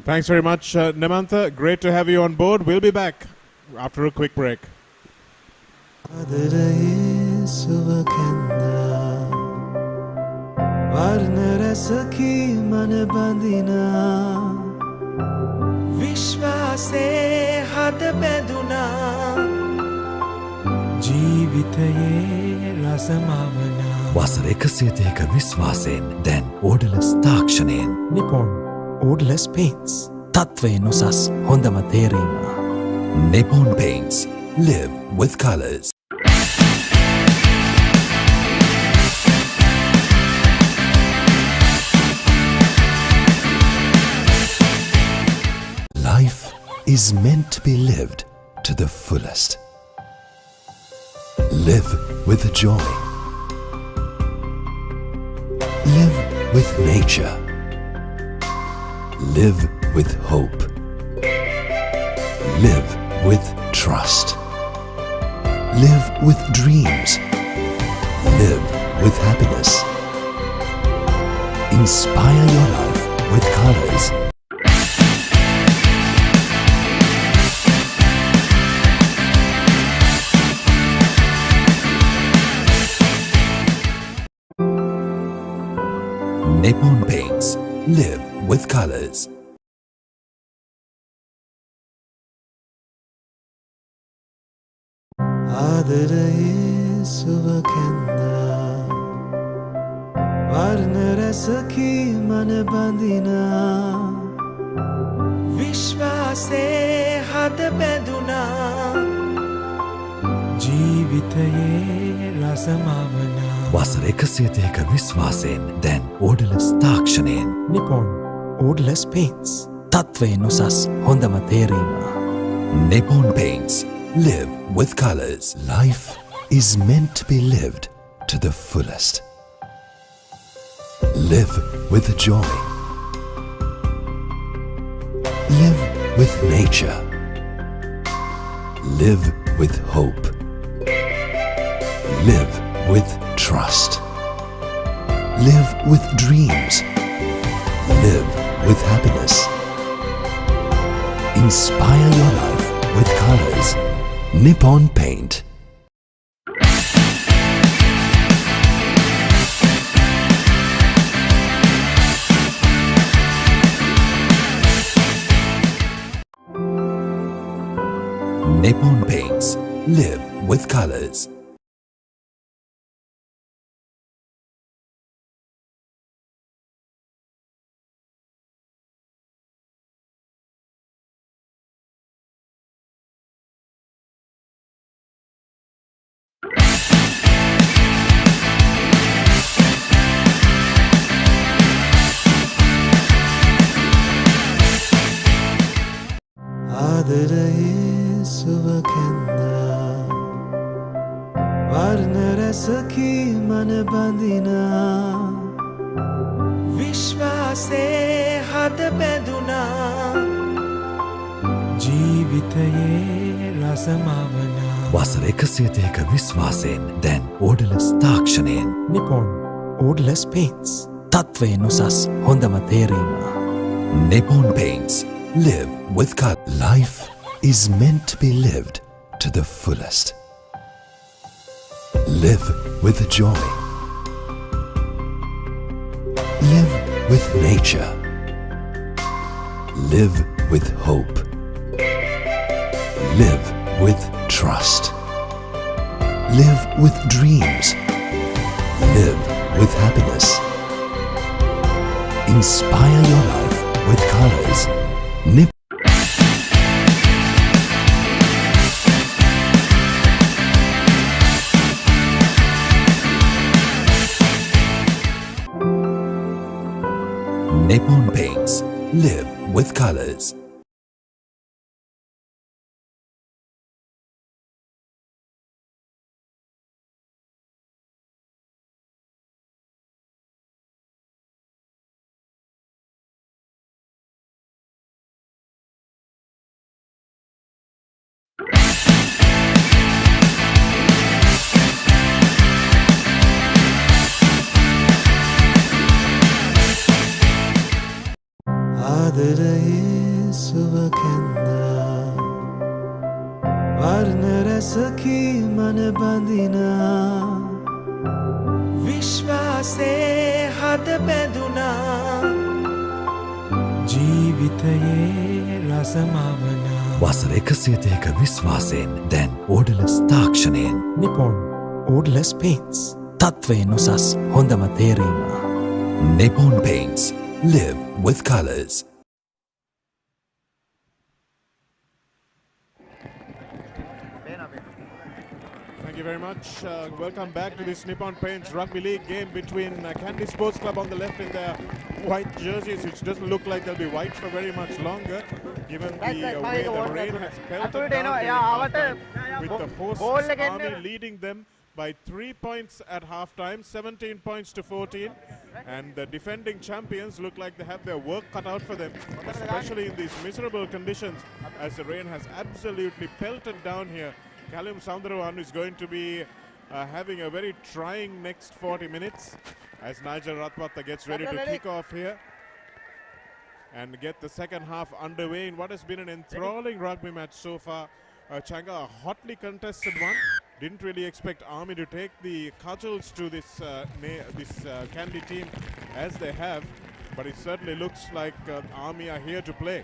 Thanks very much, Nemantha. Great to have you on board. We'll be back after a quick break. වසර 102ක විශ්වාසයෙන් දැන් ඕඩලස් තාක්ෂණයෙන් Nippon Odorless Paints තත්වයෙන් උසස් හොඳම තේරීම Nippon Paints live with colors. Life is meant to be lived to the fullest. Live with joy. Live with nature. Live with hope. Live with trust. Live with dreams. Live with happiness. Inspire your life with colors. Nippon Paints. Live with colors. වසර 102ක විශ්වාසයෙන් දැන් ඕඩලස් තාක්ෂණයෙන් Nippon Odorless Paints තත්වයෙන් උසස් හොඳම තේරීම Nippon Paints live with colors. Life is meant to be lived to the fullest. Live with joy. Live with nature. Live with hope. Live with trust. Live with dreams. Live with happiness. Inspire your life with colors. Nippon Paint. Nippon Paints. Live with colors. රසකි මන බඳිනා විශ්වාසේ හද බැඳුනා ජීවිතයේ රසමවනා වසර 130ක විශ්වාසයෙන් දැන් ඕඩලස් තාක්ෂණයෙන් Nippon Odorless Paints තත්වයෙන් උසස් හොඳම තේරීම Nippon Paints live with color. Life is meant to be lived to the fullest. Live with joy. Live with nature. Live with hope. Live with trust. Live with dreams. Live with happiness. Inspire your life with colors. Nippon Paints. Live with colors. ආදරයේ සුව කැන්දා වර්ණ රසකි මන බඳිනා විශ්වාසේ හද බැඳුනා ජීවිතයේ රසමවනා වසර 130ක විශ්වාසයෙන් දැන් ඕඩලස් තාක්ෂණයෙන් Nippon Odorless Paints තත්වයෙන් උසස් හොඳම තේරීම Nippon Paints live with colors. Thank you very much. Welcome back to this Nippon Paints Rugby League game between Kandy Sports Club on the left in their white jerseys, which doesn't look like they'll be white for very much longer, given the way the rain has pelted down with the host Army leading them by 3 points at halftime, 17 points to 14. And the defending champions look like they have their work cut out for them, especially in these miserable conditions as the rain has absolutely pelted down here. Callum Soundarawan is going to be having a very trying next 40 minutes as Nigel Ratwata gets ready to kick off here and get the second half underway in what has been an enthralling rugby match so far. Changa, a hotly contested one. Didn't really expect Army to take the cudgels to this Kandy team as they have, but it certainly looks like Army are here to play.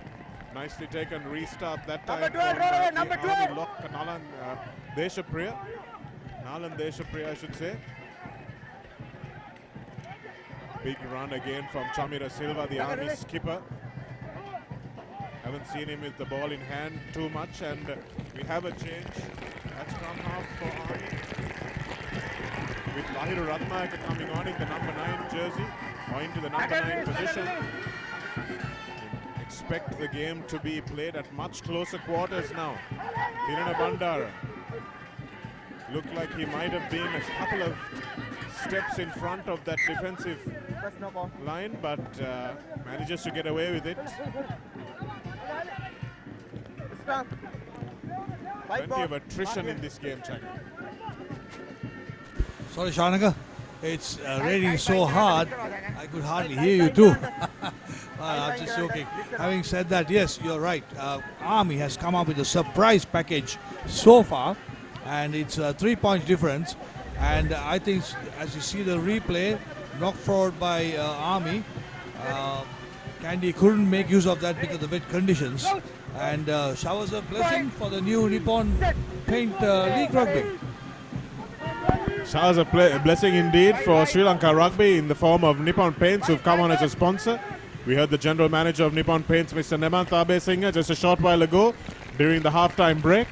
Nicely taken restart that time from the Army lock Nalan Deshapriya. Nalan Deshapriya, I should say. Big run again from Chamira Silva, the Army skipper. Haven't seen him with the ball in hand too much, and we have a change. That's come half for Army. With Lahiru Ratnayaka coming on in the number 9 jersey, or into the number 9 position. Expect the game to be played at much closer quarters now. Kirana Bandara looked like he might have been a couple of steps in front of that defensive line, but manages to get away with it. Plenty of attrition in this game, Chaka. Sorry, Shanaka. It's raining so hard, I could hardly hear you too. I'm just joking. Having said that, yes, you're right. Army has come up with a surprise package so far, and it's a 3 point difference. And I think, as you see the replay, knocked forward by Army, Kandy couldn't make use of that because of the wet conditions. And showers a blessing for the new Nippon Paint League Rugby. Showers a blessing indeed for Sri Lanka Rugby in the form of Nippon Paints, who've come on as a sponsor. We heard the general manager of Nippon Paints, Mr. Nemant Abesinghe, just a short while ago during the halftime break,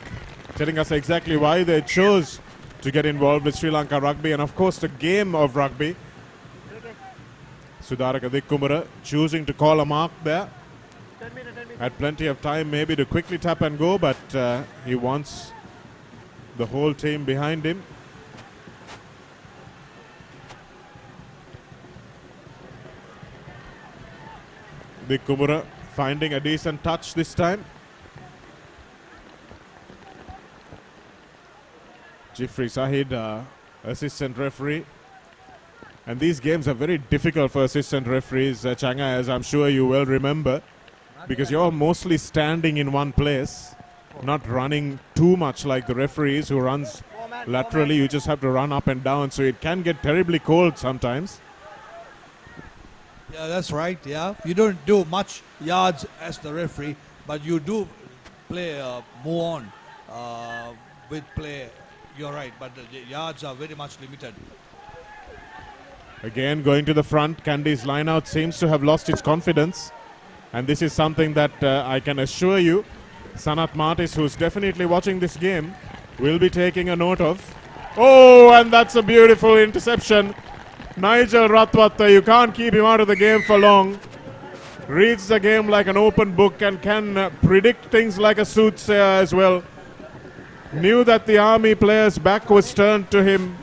telling us exactly why they chose to get involved with Sri Lanka Rugby and, of course, the game of rugby. Sudaraka Dikkumara choosing to call a mark there. Had plenty of time maybe to quickly tap and go, but he wants the whole team behind him. The Kumura finding a decent touch this time. Jeffrey Sahid, assistant referee. And these games are very difficult for assistant referees, Changa, as I'm sure you well remember, because you're mostly standing in one place, not running too much like the referees who runs laterally. You just have to run up and down, so it can get terribly cold sometimes. Yeah, that's right. Yeah, you don't do much yards as the referee, but you do play move on with play. You're right, but the yards are very much limited. Again, going to the front, Kandy's line-out seems to have lost its confidence, and this is something that I can assure you, Sanat Martis, who's definitely watching this game, will be taking a note of. Oh, and that's a beautiful interception. Nigel Ratwatta, you can't keep him out of the game for long. Reads the game like an open book and can predict things like a soothsayer as well. Knew that the Army player's back was turned to him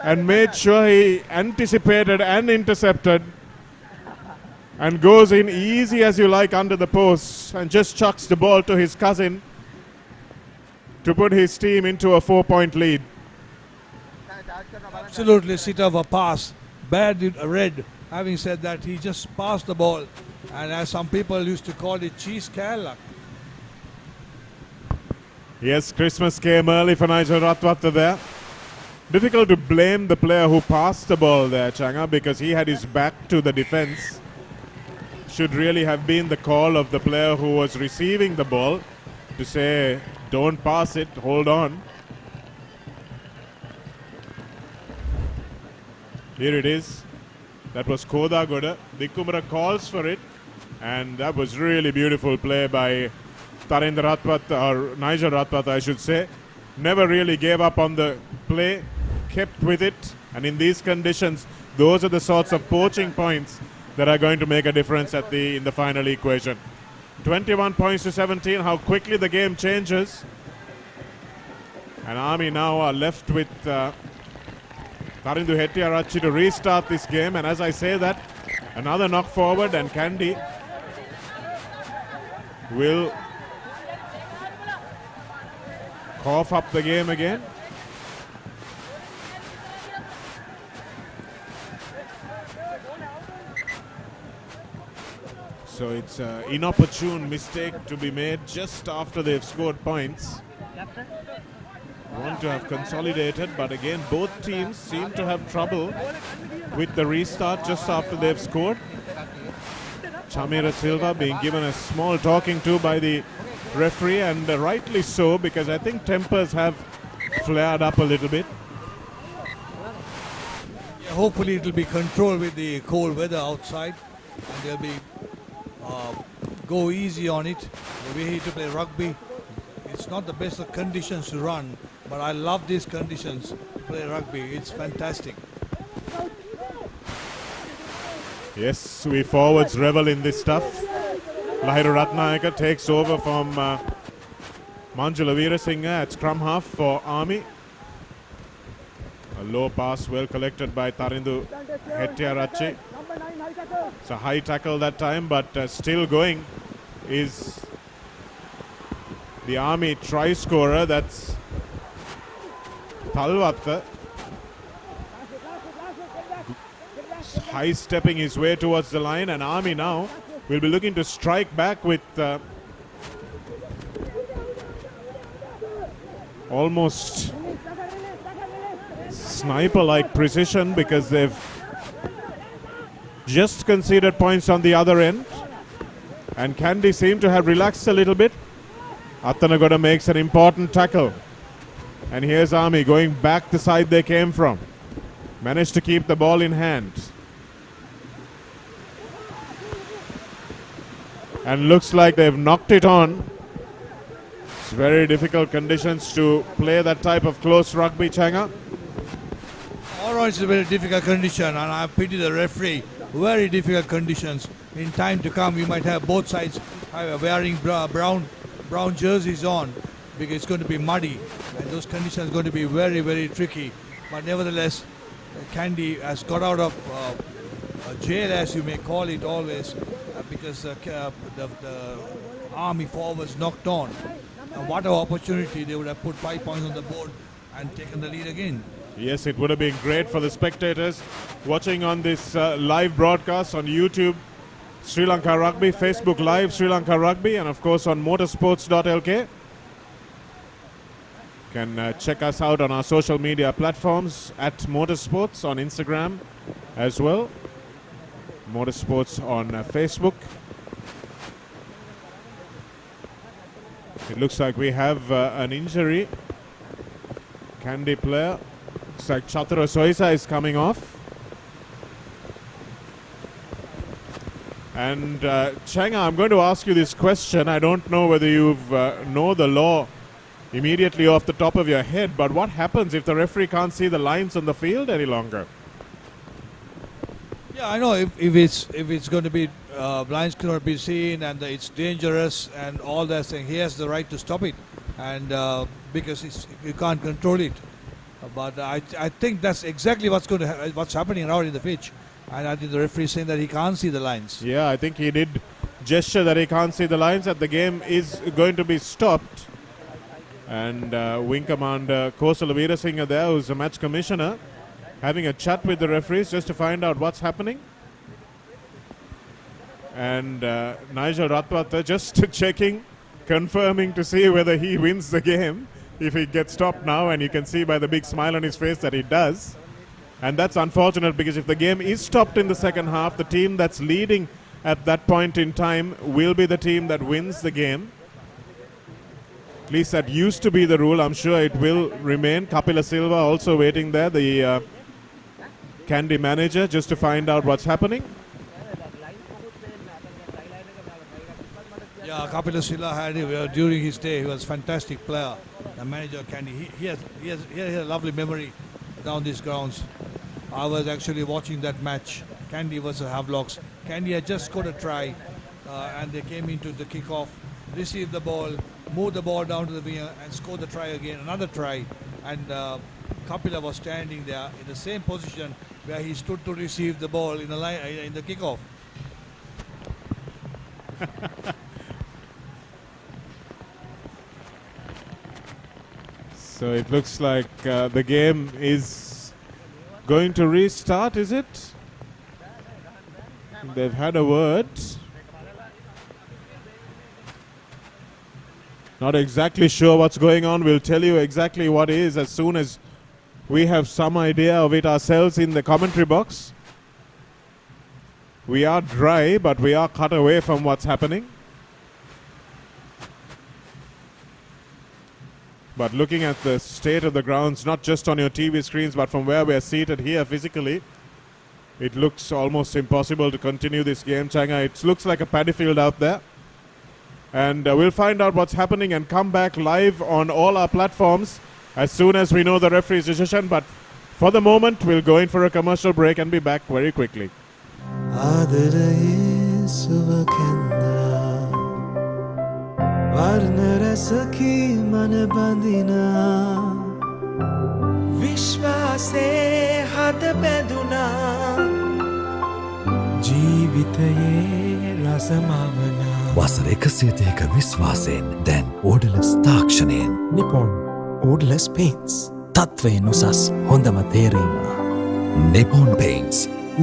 and made sure he anticipated and intercepted, and goes in easy as you like under the post and just chucks the ball to his cousin to put his team into a 4-point lead. Absolutely sit of a pass. Bad red. Having said that, he just passed the ball, and as some people used to call it, cheese kala. Yes, Christmas came early for Nigel Ratwatta there. Difficult to blame the player who passed the ball there, Changa, because he had his back to the defense. Should really have been the call of the player who was receiving the ball to say, don't pass it, hold on. Here it is. That was Koda Goda. Dikumara calls for it, and that was really beautiful play by Tarendra Ratwatta, or Nigel Ratwatta, I should say. Never really gave up on the play, kept with it, and in these conditions, those are the sorts of poaching points that are going to make a difference in the final equation. 21 points to 17, how quickly the game changes. And Army now are left with Tarindu Hettiarachchi to restart this game, and as I say that, another knock forward, and Kandy will cough up the game again. So it's an inopportune mistake to be made just after they've scored points. Want to have consolidated, but again both teams seem to have trouble with the restart just after they've scored. Chamira Silva being given a small talking to by the referee, and rightly so, because I think tempers have flared up a little bit. Yeah, hopefully it will be controlled with the cold weather outside, and they'll be go easy on it. The way to play rugby, it's not the best of conditions to run, but I love these conditions to play rugby. It's fantastic. Yes, we forwards revel in this stuff. Lahiru Ratnayaka takes over from Manjula Veerasinghe at scrum half for Army. A low pass well collected by Tarindu Hettiarachchi. It's a high tackle that time, but still going is the Army try scorer, that's Talwatta. High stepping his way towards the line, and Army now will be looking to strike back with almost sniper-like precision, because they've just conceded points on the other end, and Kandy seem to have relaxed a little bit. Attanagoda makes an important tackle, and here's Army going back the side they came from. Managed to keep the ball in hand, and looks like they've knocked it on. It's very difficult conditions to play that type of close rugby, Changa. All right, it's a very difficult condition, and I pity the referee. Very difficult conditions. In time to come, you might have both sides wearing brown jerseys on, because it's going to be muddy, and those conditions are going to be very, very tricky. But nevertheless, Kandy has got out of jail, as you may call it always, because the Army forwards knocked on. And what an opportunity, they would have put 5 points on the board and taken the lead again. Yes, it would have been great for the spectators watching on this live broadcast on YouTube, Sri Lanka Rugby, Facebook Live, Sri Lanka Rugby, and of course on Motorsports.lk. Can check us out on our social media platforms at Motorsports on Instagram as well. Motorsports on Facebook. It looks like we have an injury. Kandy player. Looks like Chatara Soisa is coming off. And Changa, I'm going to ask you this question. I don't know whether you know the law immediately off the top of your head, but what happens if the referee can't see the lines on the field any longer? Yeah, I know if it's going to be lines cannot be seen and it's dangerous and all that thing, he has the right to stop it, and because you can't control it. But I think that's exactly what's happening around in the pitch, and I think the referee is saying that he can't see the lines. Yeah, I think he did gesture that he can't see the lines, and the game is going to be stopped. And Wing Commander Kosala Veerasinghe there, who's the match commissioner, having a chat with the referees just to find out what's happening. And Nigel Ratwata just checking, confirming to see whether he wins the game if he gets stopped now, and you can see by the big smile on his face that he does. And that's unfortunate, because if the game is stopped in the second half, the team that's leading at that point in time will be the team that wins the game. At least that used to be the rule. I'm sure it will remain. Kapila Silva also waiting there, the Kandy manager, just to find out what's happening. Yeah, Kapila Silva had during his day, he was a fantastic player. The manager Kandy, he has a lovely memory down these grounds. I was actually watching that match. Kandy versus Havelocks. Kandy had just scored a try, and they came into the kickoff, received the ball, moved the ball down to the wing, and scored the try again, another try. And Kapila was standing there in the same position where he stood to receive the ball in the kickoff. So it looks like the game is going to restart, is it? They've had a word. Not exactly sure what's going on. We'll tell you exactly what is as soon as we have some idea of it ourselves in the commentary box. We are dry, but we are cut away from what's happening. But looking at the state of the grounds, not just on your TV screens, but from where we are seated here physically, it looks almost impossible to continue this game, Changa. It looks like a paddy field out there. And we'll find out what's happening and come back live on all our platforms as soon as we know the referee's decision. But for the moment, we'll go in for a commercial break and be back very quickly. වසර 102ක විශ්වාසයෙන් දැන් ඕඩලස් තාක්ෂණයෙන් Nippon Odorless Paints තත්වයෙන් උසස් හොඳම තේරීම Nippon Paints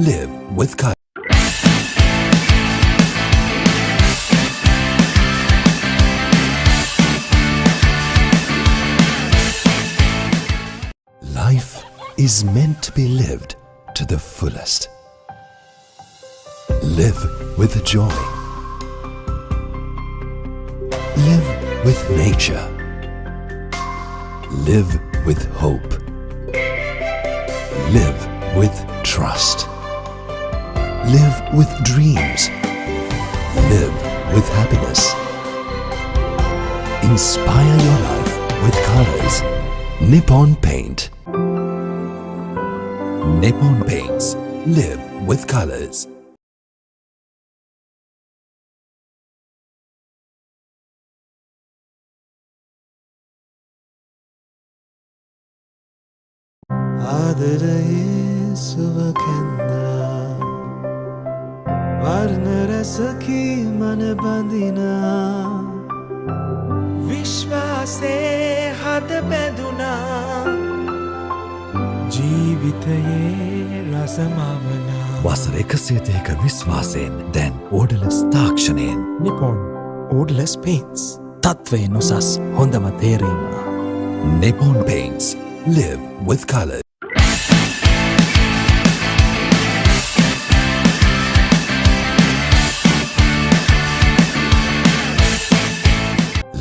live with color. Life is meant to be lived to the fullest. Live with joy. Live with nature. Live with hope. Live with trust. Live with dreams. Live with happiness. Inspire your life with colors. Nippon Paint. Nippon Paints. Live with colors. ආදරයේ සුව කැන්දා වර්ණ රසකි මන බඳිනා විශ්වාසේ හද බැඳුනා ජීවිතයේ රසමවනා වසර 102ක විශ්වාසයෙන් දැන් ඕඩලස් තාක්ෂණයෙන් Nippon Odorless Paints තත්වයෙන් උසස් හොඳම තේරීම Nippon Paints live with color.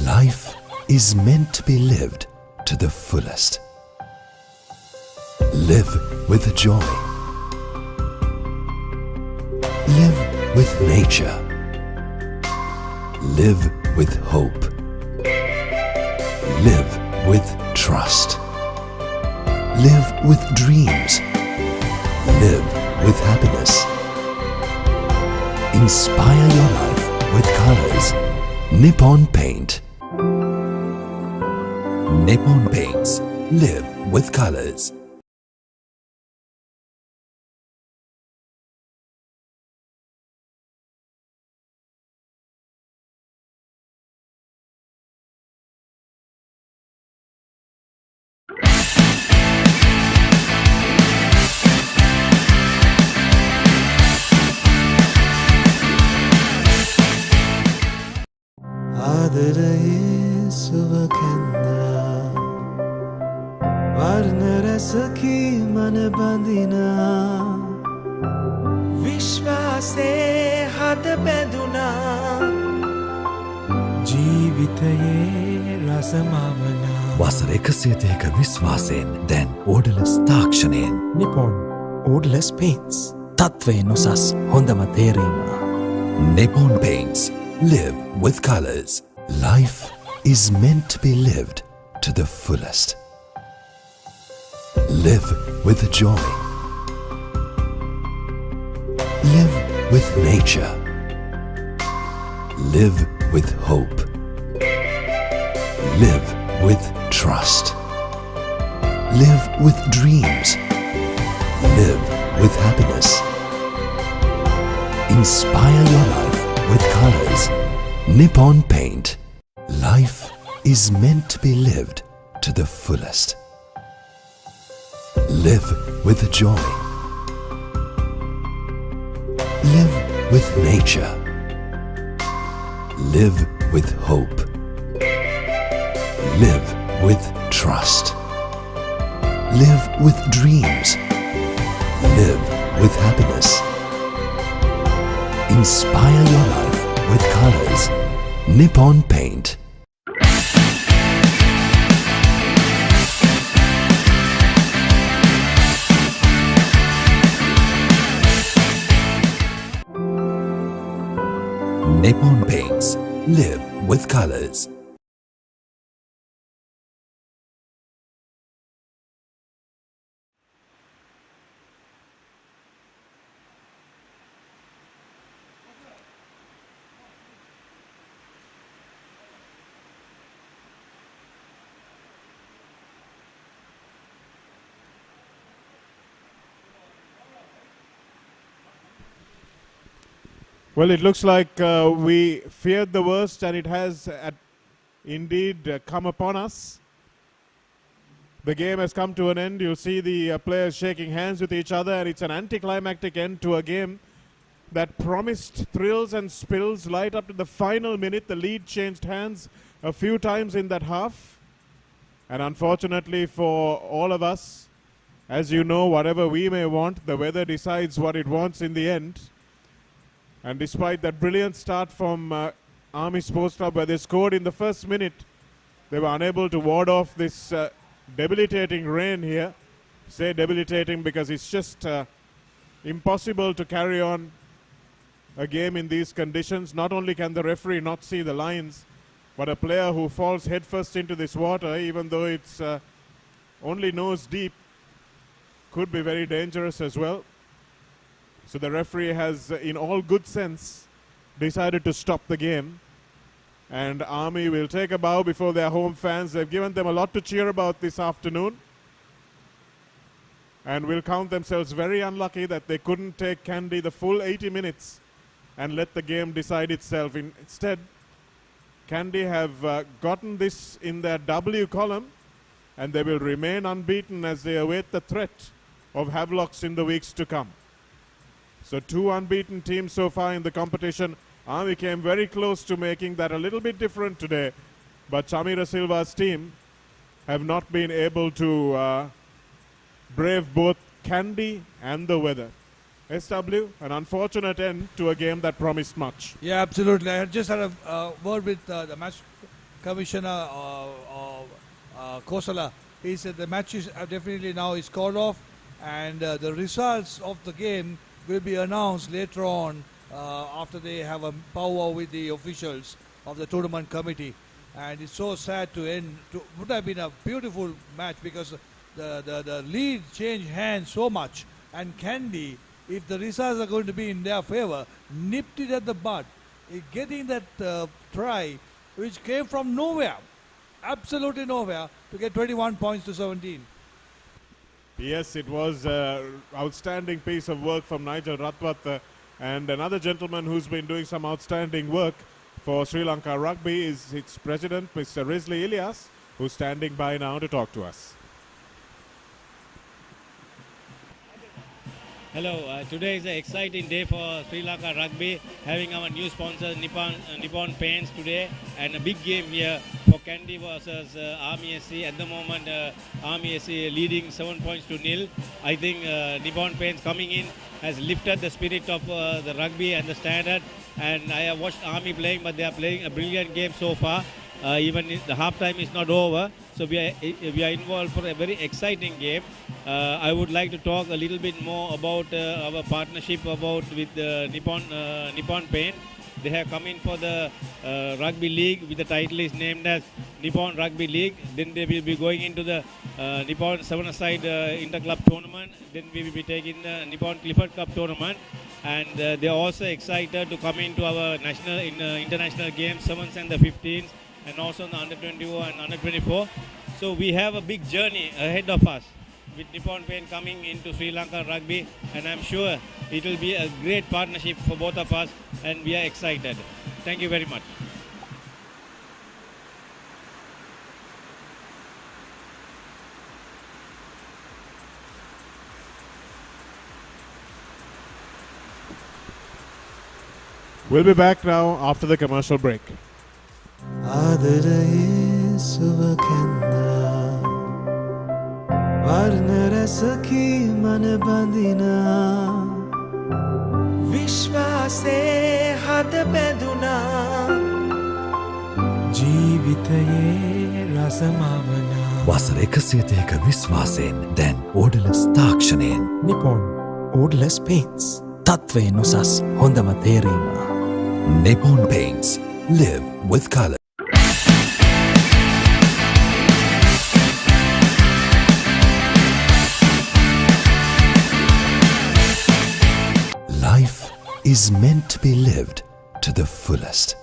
Life is meant to be lived to the fullest. Live with joy. Live with nature. Live with hope. Live with trust. Live with dreams. Live with happiness. Inspire your life with colors. Nippon Paint. Nippon Paints. Live with colors. ආදරයේ සුව කැන්දා වර්ණ රසකි මන බඳිනා විශ්වාසේ හද බැඳුනා ජීවිතයේ රසමවනා වසර 102ක විශ්වාසයෙන් දැන් ඕඩලස් තාක්ෂණයෙන් Nippon Odorless Paints තත්වයෙන් උසස් හොඳම තේරීම Nippon Paints live with colors. Life is meant to be lived to the fullest. Live with joy. Live with nature. Live with hope. Live with trust. Live with dreams. Live with happiness. Inspire your life with colors. Nippon Paint. Life is meant to be lived to the fullest. Live with joy. Live with nature. Live with hope. Live with trust. Live with dreams. Live with happiness. Inspire your life with colors. Nippon Paint. Nippon Paints. Live with colors. Well, it looks like we feared the worst, and it has indeed come upon us. The game has come to an end. You'll see the players shaking hands with each other, and it's an anticlimactic end to a game that promised thrills and spills right up to the final minute. The lead changed hands a few times in that half. And unfortunately for all of us, as you know, whatever we may want, the weather decides what it wants in the end. And despite that brilliant start from Army Sports Club, where they scored in the first minute, they were unable to ward off this debilitating rain here. Say debilitating because it's just impossible to carry on a game in these conditions. Not only can the referee not see the lines, but a player who falls headfirst into this water, even though it's only nose deep, could be very dangerous as well. So the referee has, in all good sense, decided to stop the game. And Army will take a bow before their home fans. They've given them a lot to cheer about this afternoon. And will count themselves very unlucky that they couldn't take Kandy the full 80 minutes and let the game decide itself. Instead, Kandy have gotten this in their W column, and they will remain unbeaten as they await the threat of Havelocks in the weeks to come. So 2 unbeaten teams so far in the competition. Army came very close to making that a little bit different today, but Chamira Silva's team have not been able to brave both Kandy and the weather. SW, an unfortunate end to a game that promised much. Yeah, absolutely. I just had a word with the match commissioner, Kosala. He said the match is definitely now is called off, and the results of the game will be announced later on after they have a powwow with the officials of the tournament committee. And it's so sad to end. Would have been a beautiful match because the lead changed hands so much, and Kandy, if the results are going to be in their favor, nipped it at the bud, getting that try which came from nowhere, absolutely nowhere, to get 21 points to 17. Yes, it was an outstanding piece of work from Nigel Ratwath, and another gentleman who's been doing some outstanding work for Sri Lanka Rugby is its president, Mr. Risley Ilias, who's standing by now to talk to us. Hello, today is an exciting day for Sri Lanka Rugby, having our new sponsor Nippon Paints today, and a big game here for Kandy versus Army SC. At the moment, Army SC leading 7 points to 0. I think Nippon Paints coming in has lifted the spirit of the rugby and the standard, and I have watched Army playing, but they are playing a brilliant game so far. Even the half time is not over, so we are involved for a very exciting game. I would like to talk a little bit more about our partnership with Nippon Paint. They have come in for the Rugby League, with the title is named as Nippon Rugby League. Then they will be going into the Nippon 7-a-side Interclub Tournament. Then we will be taking the Nippon Clifford Cup Tournament. And they are also excited to come into our international games, 7s and the 15s, and also the under 21 and under 24. So we have a big journey ahead of us with Nippon Paint coming into Sri Lanka Rugby, and I'm sure it will be a great partnership for both of us, and we are excited. Thank you very much. We'll be back now after the commercial break. ආදරයේ සුවකැන්නා වර්ණ රැසකි මන බඳිනා විශ්වාසේ හද බැඳුනා ජීවිතයේ රසමවනා වසර 130ක විශ්වාසයෙන් දැන් ඕඩලස් තාක්ෂණයෙන් Nippon Ordless Paints තත්වයෙන් උසස් හොඳම තේරීම Nippon Paints. Live with color. Life is meant to be lived to the fullest.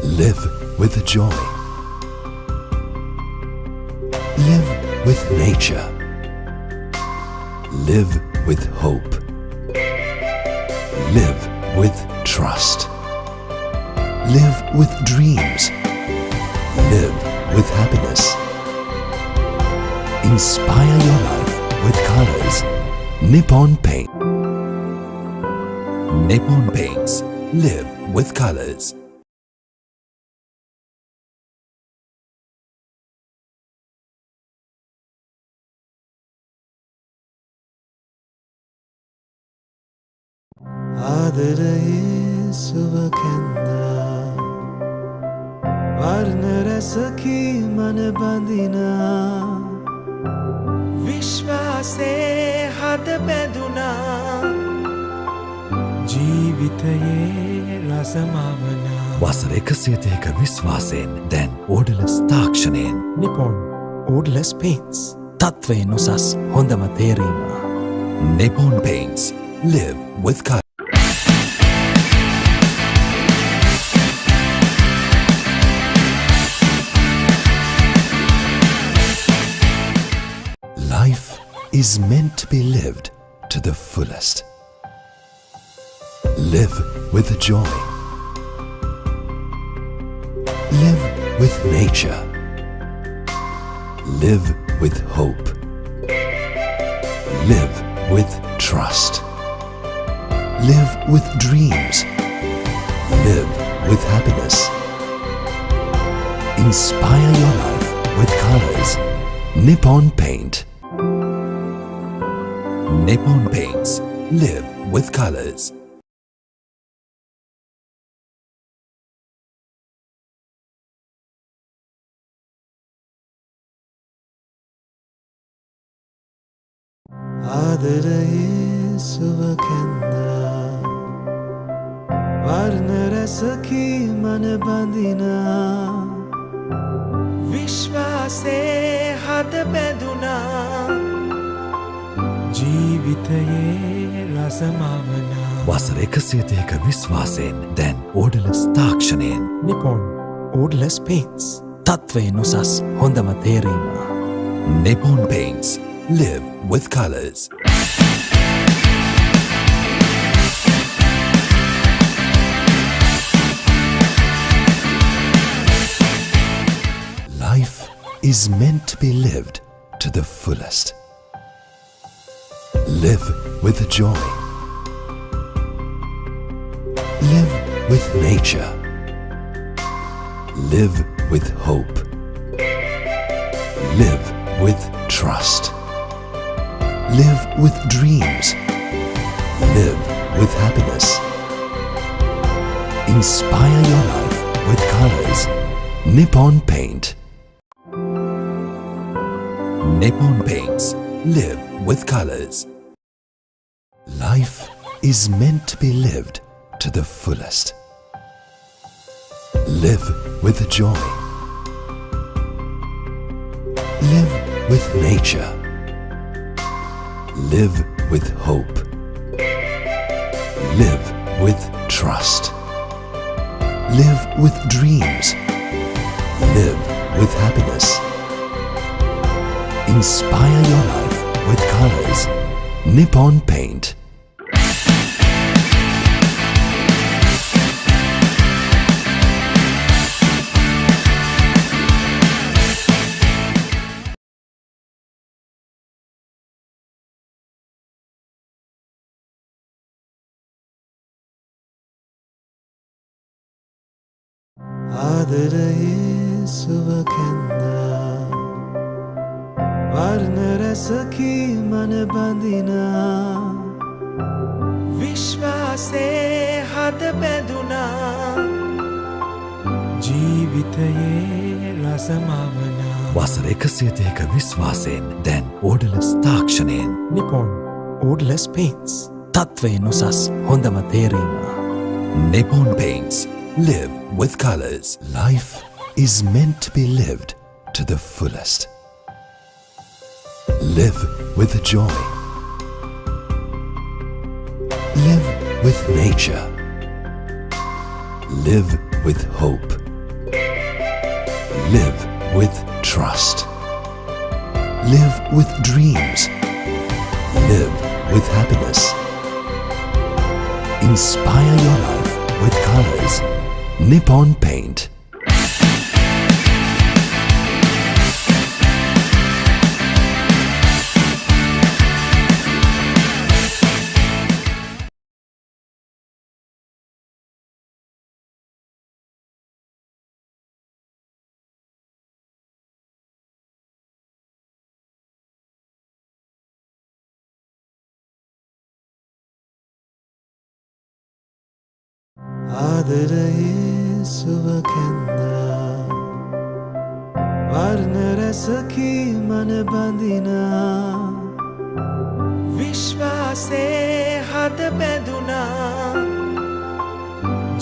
Live with joy. Live with nature. Live with hope. Live with trust. Live with dreams. Live with happiness. Inspire your life with colors. Nippon Paint. Nippon Paints. Live with colors. ආදරයේ සුවකැන්නා වර්ණ රැසකි මන බඳිනා විශ්වාසේ හද බැඳුනා ජීවිතයේ රසමවනා වසර 130ක විශ්වාසයෙන් දැන් ඕඩලස් තාක්ෂණයෙන් Nippon Ordless Paints තත්වයෙන් උසස් හොඳම තේරීම Nippon Paints. Live with color. Life is meant to be lived to the fullest. Live with joy. Live with nature. Live with hope. Live with trust. Live with dreams. Live with happiness. Inspire your life with colors. Nippon Paint. Nippon Paints. Live with colors. ආදරයේ සුවකැන්දා වර්ණ රැසකි මන බඳිනා විශ්වාසේ හද බැඳුනා ජීවිතයේ රසමවනා වසර 102ක විශ්වාසයෙන් දැන් ඕඩලස් තාක්ෂණයෙන් Nippon Ordless Paints. තත්වයෙන් උසස් හොඳම තේරීම. Nippon Paints. Live with colors. Life is meant to be lived to the fullest. Live with joy. Live with nature. Live with hope. Live with trust. Live with dreams. Live with happiness. Inspire your life with colors. Nippon Paint. Nippon Paints. Live with colors. Life is meant to be lived to the fullest. Live with joy. Live with nature. Live with hope. Live with trust. Live with dreams. Live with happiness. Inspire your life with colors. Nippon Paint. ආදරයේ සුවකැන්දා වර්ණ රැසකි මන බඳිනා විශ්වාසේ හද බැඳුනා ජීවිතයේ රසමවනා වසර 102ක විශ්වාසයෙන් දැන් ඕඩලස් තාක්ෂණයෙන් Nippon Ordless Paints. තත්වයෙන් උසස් හොඳම තේරීම. Nippon Paints. Live with colors. Life is meant to be lived to the fullest. Live with joy. Live with nature. Live with hope. Live with trust. Live with dreams. Live with happiness. Inspire your life with colors. Nippon Paint. ආදරයේ සුවකැන්දා වර්ණ රැසකි මන බඳිනා විශ්වාසේ හද බැඳුනා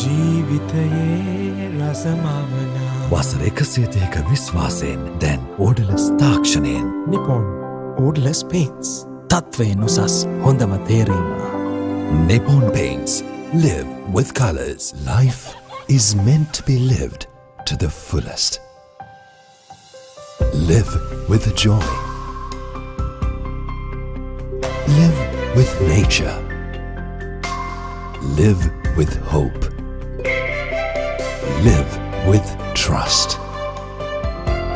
ජීවිතයේ රසමවනා වසර 102ක විශ්වාසයෙන් දැන් ඕඩලස් තාක්ෂණයෙන් Nippon Ordless Paints. තත්වයෙන් උසස් හොඳම තේරීම. Nippon Paints. Live with colors. Life is meant to be lived to the fullest. Live with joy. Live with nature. Live with hope. Live with trust.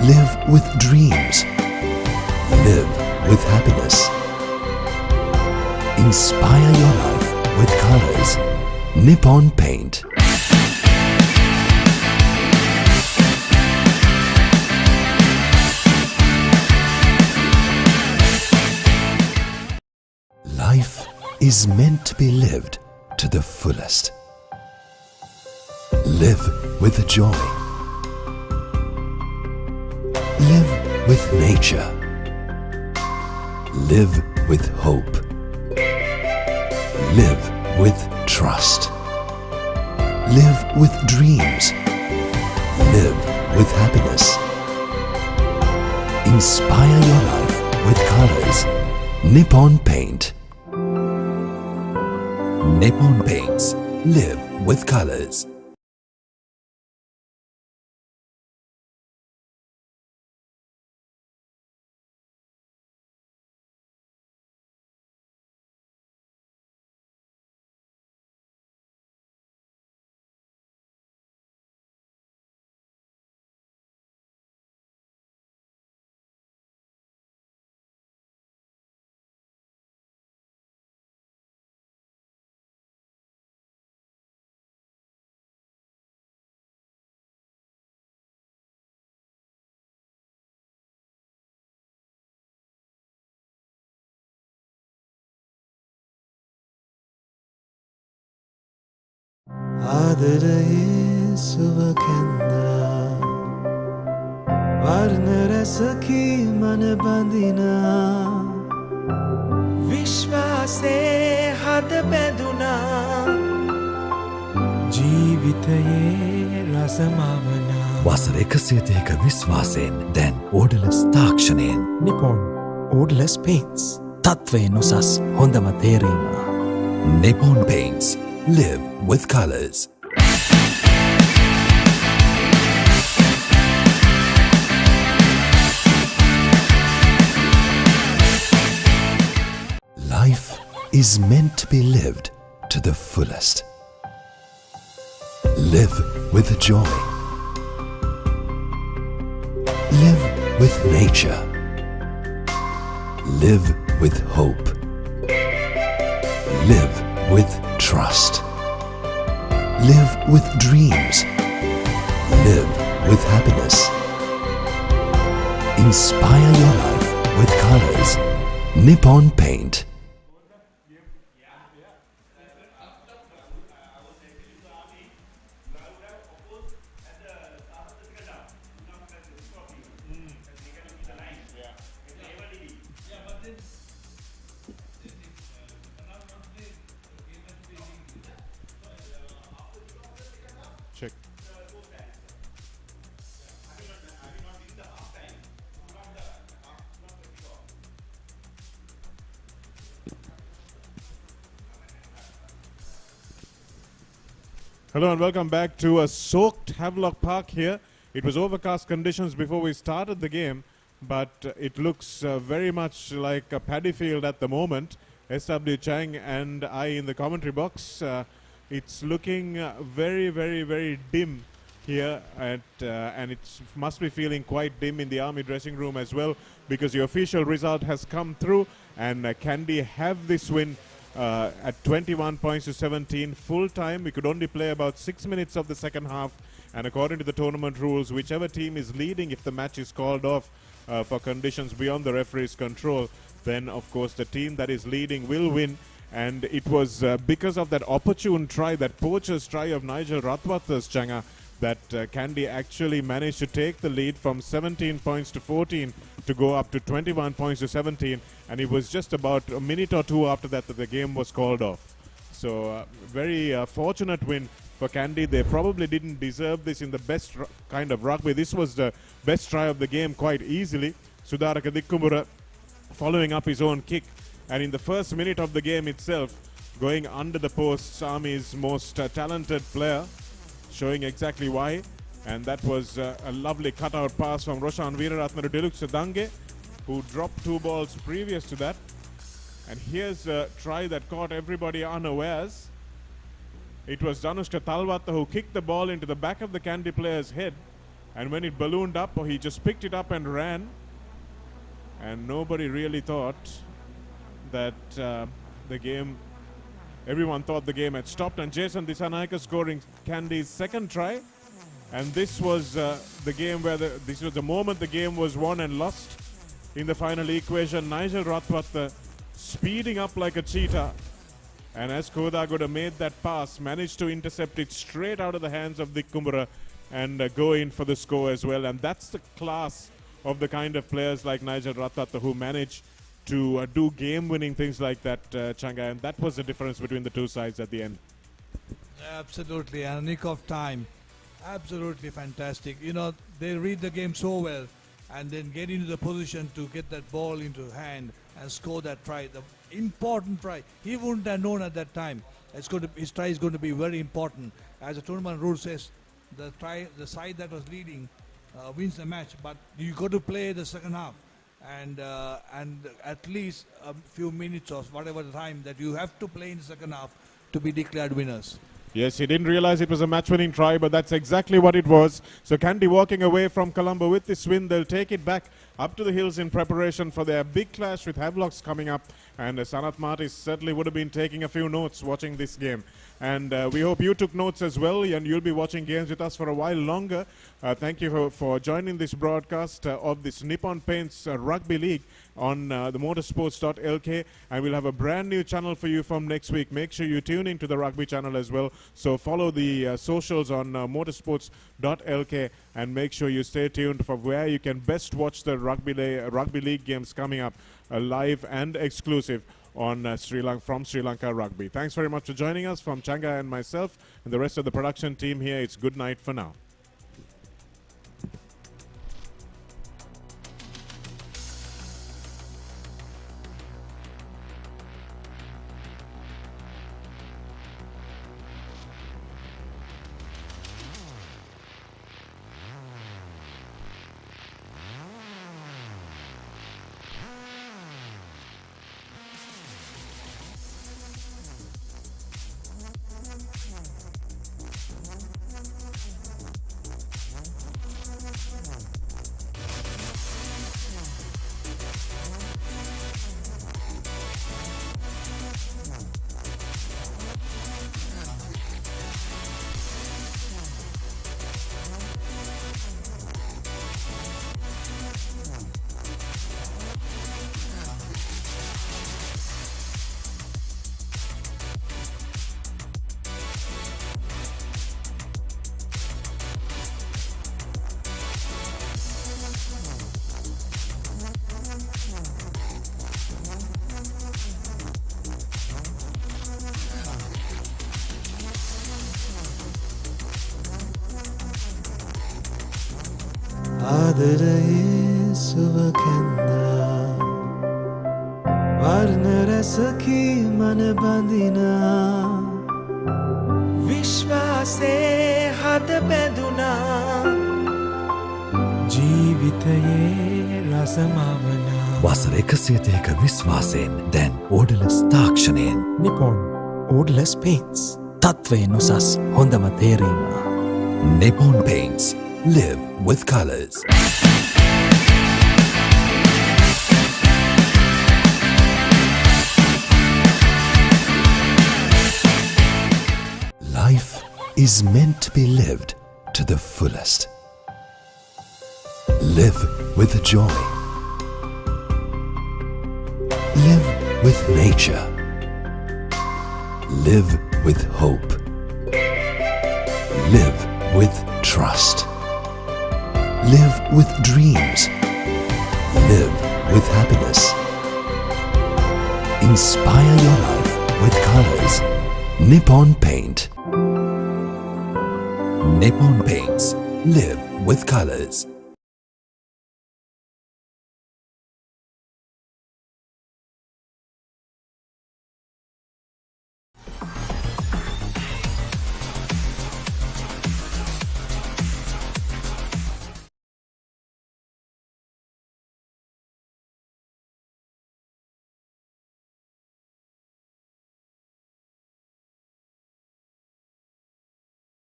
Live with dreams. Live with happiness. Inspire your life with colors. Nippon Paint. Life is meant to be lived to the fullest. Live with joy. Live with nature. Live with hope. Live with trust. Live with dreams. Live with happiness. Inspire your life with colors. Nippon Paint. Nippon Paints. Live with colors. ආදරයේ සුවකැන්දා වර්ණ රැසකි මන බඳිනා විශ්වාසේ හද බැඳුනා ජීවිතයේ රසමවනා වසර 130ක විශ්වාසයෙන් දැන් ඕඩලස් තාක්ෂණයෙන් Nippon Odorless Paints තත්වයෙන් උසස් හොඳම තේරීම. Nippon Paints. Live with colors. Life is meant to be lived to the fullest. Live with joy. Live with nature. Live with hope. Live with trust. Live with dreams. Live with happiness. Inspire your life with colors. Nippon Paint. Check. Hello and welcome back to a soaked Havelock Park here. It was overcast conditions before we started the game, but it looks very much like a paddy field at the moment. SW Chang and I in the commentary box. It's looking very dim here and it must be feeling quite dim in the Army dressing room as well, because the official result has come through and Kandy have this win at 21 points to 17 full time. We could only play about 6 minutes of the second half, and according to the tournament rules, whichever team is leading, if the match is called off for conditions beyond the referee's control, then of course the team that is leading will win. And it was because of that opportune try, that poacher's try of Nigel Ratwath's Changa, that Kandy actually managed to take the lead from 17 points to 14 to go up to 21 points to 17, and it was just about a minute or two after that that the game was called off. So very fortunate win for Kandy. They probably didn't deserve this in the best kind of rugby. This was the best try of the game quite easily. Sudaraka Dikkumura following up his own kick, and in the first minute of the game itself, going under the posts, Army's most talented player, showing exactly why. And that was a lovely cutout pass from Roshan Veeraratne to Diluk Sadange, who dropped 2 balls previous to that. And here's a try that caught everybody unawares. It was Danushka Talwata who kicked the ball into the back of the Kandy player's head, and when it ballooned up, he just picked it up and ran, and nobody really thought that everyone thought the game had stopped, and Jason Dissanayake scoring Kandy's second try. And this was the game where this was the moment the game was won and lost in the final equation. Nigel Rathwath speeding up like a cheetah, and as Kodagoda made that pass, managed to intercept it straight out of the hands of Dick Kumbura and go in for the score as well. And that's the class of the kind of players like Nigel Rathwath who manage to do game-winning things like that, Changa, and that was the difference between the two sides at the end. Absolutely, and a nick of time. Absolutely fantastic. You know, they read the game so well and then get into the position to get that ball into hand and score that try. The important try. He wouldn't have known at that time. His try is going to be very important. As the tournament rule says, the side that was leading wins the match, but you got to play the second half. And at least a few minutes or whatever the time that you have to play in the second half to be declared winners. Yes, he didn't realize it was a match-winning try, but that's exactly what it was. So Kandy walking away from Colombo with this win. They'll take it back up to the hills in preparation for their big clash with Havelocks coming up. And Sanat Martis certainly would have been taking a few notes watching this game. And we hope you took notes as well, and you'll be watching games with us for a while longer. Thank you for joining this broadcast of this Nippon Paints Rugby League on the Motorsports.lk, and we'll have a brand new channel for you from next week. Make sure you tune into the Rugby channel as well. So follow the socials on Motorsports.lk, and make sure you stay tuned for where you can best watch the Rugby League games coming up live and exclusive on from Sri Lanka Rugby. Thanks very much for joining us. From Changa and myself and the rest of the production team here, it's good night for now. ආදරයේ සුවකැන්දා වර්ණ රැසකී මන බඳිනා විශ්වාසේ හද බැඳුනා ජීවිතයේ රසමවනා වසර 130ක විශ්වාසයෙන් දැන් ඕඩලස් තාක්ෂණයෙන් Nippon Odorless Paints. තත්වයෙන් උසස් හොඳම තේරීම. Nippon Paints. Live with colors. Life is meant to be lived to the fullest. Live with joy. Live with nature. Live with hope. Live with trust. Live with dreams. Live with happiness. Inspire your life with colors. Nippon Paint. Nippon Paints. Live with colors.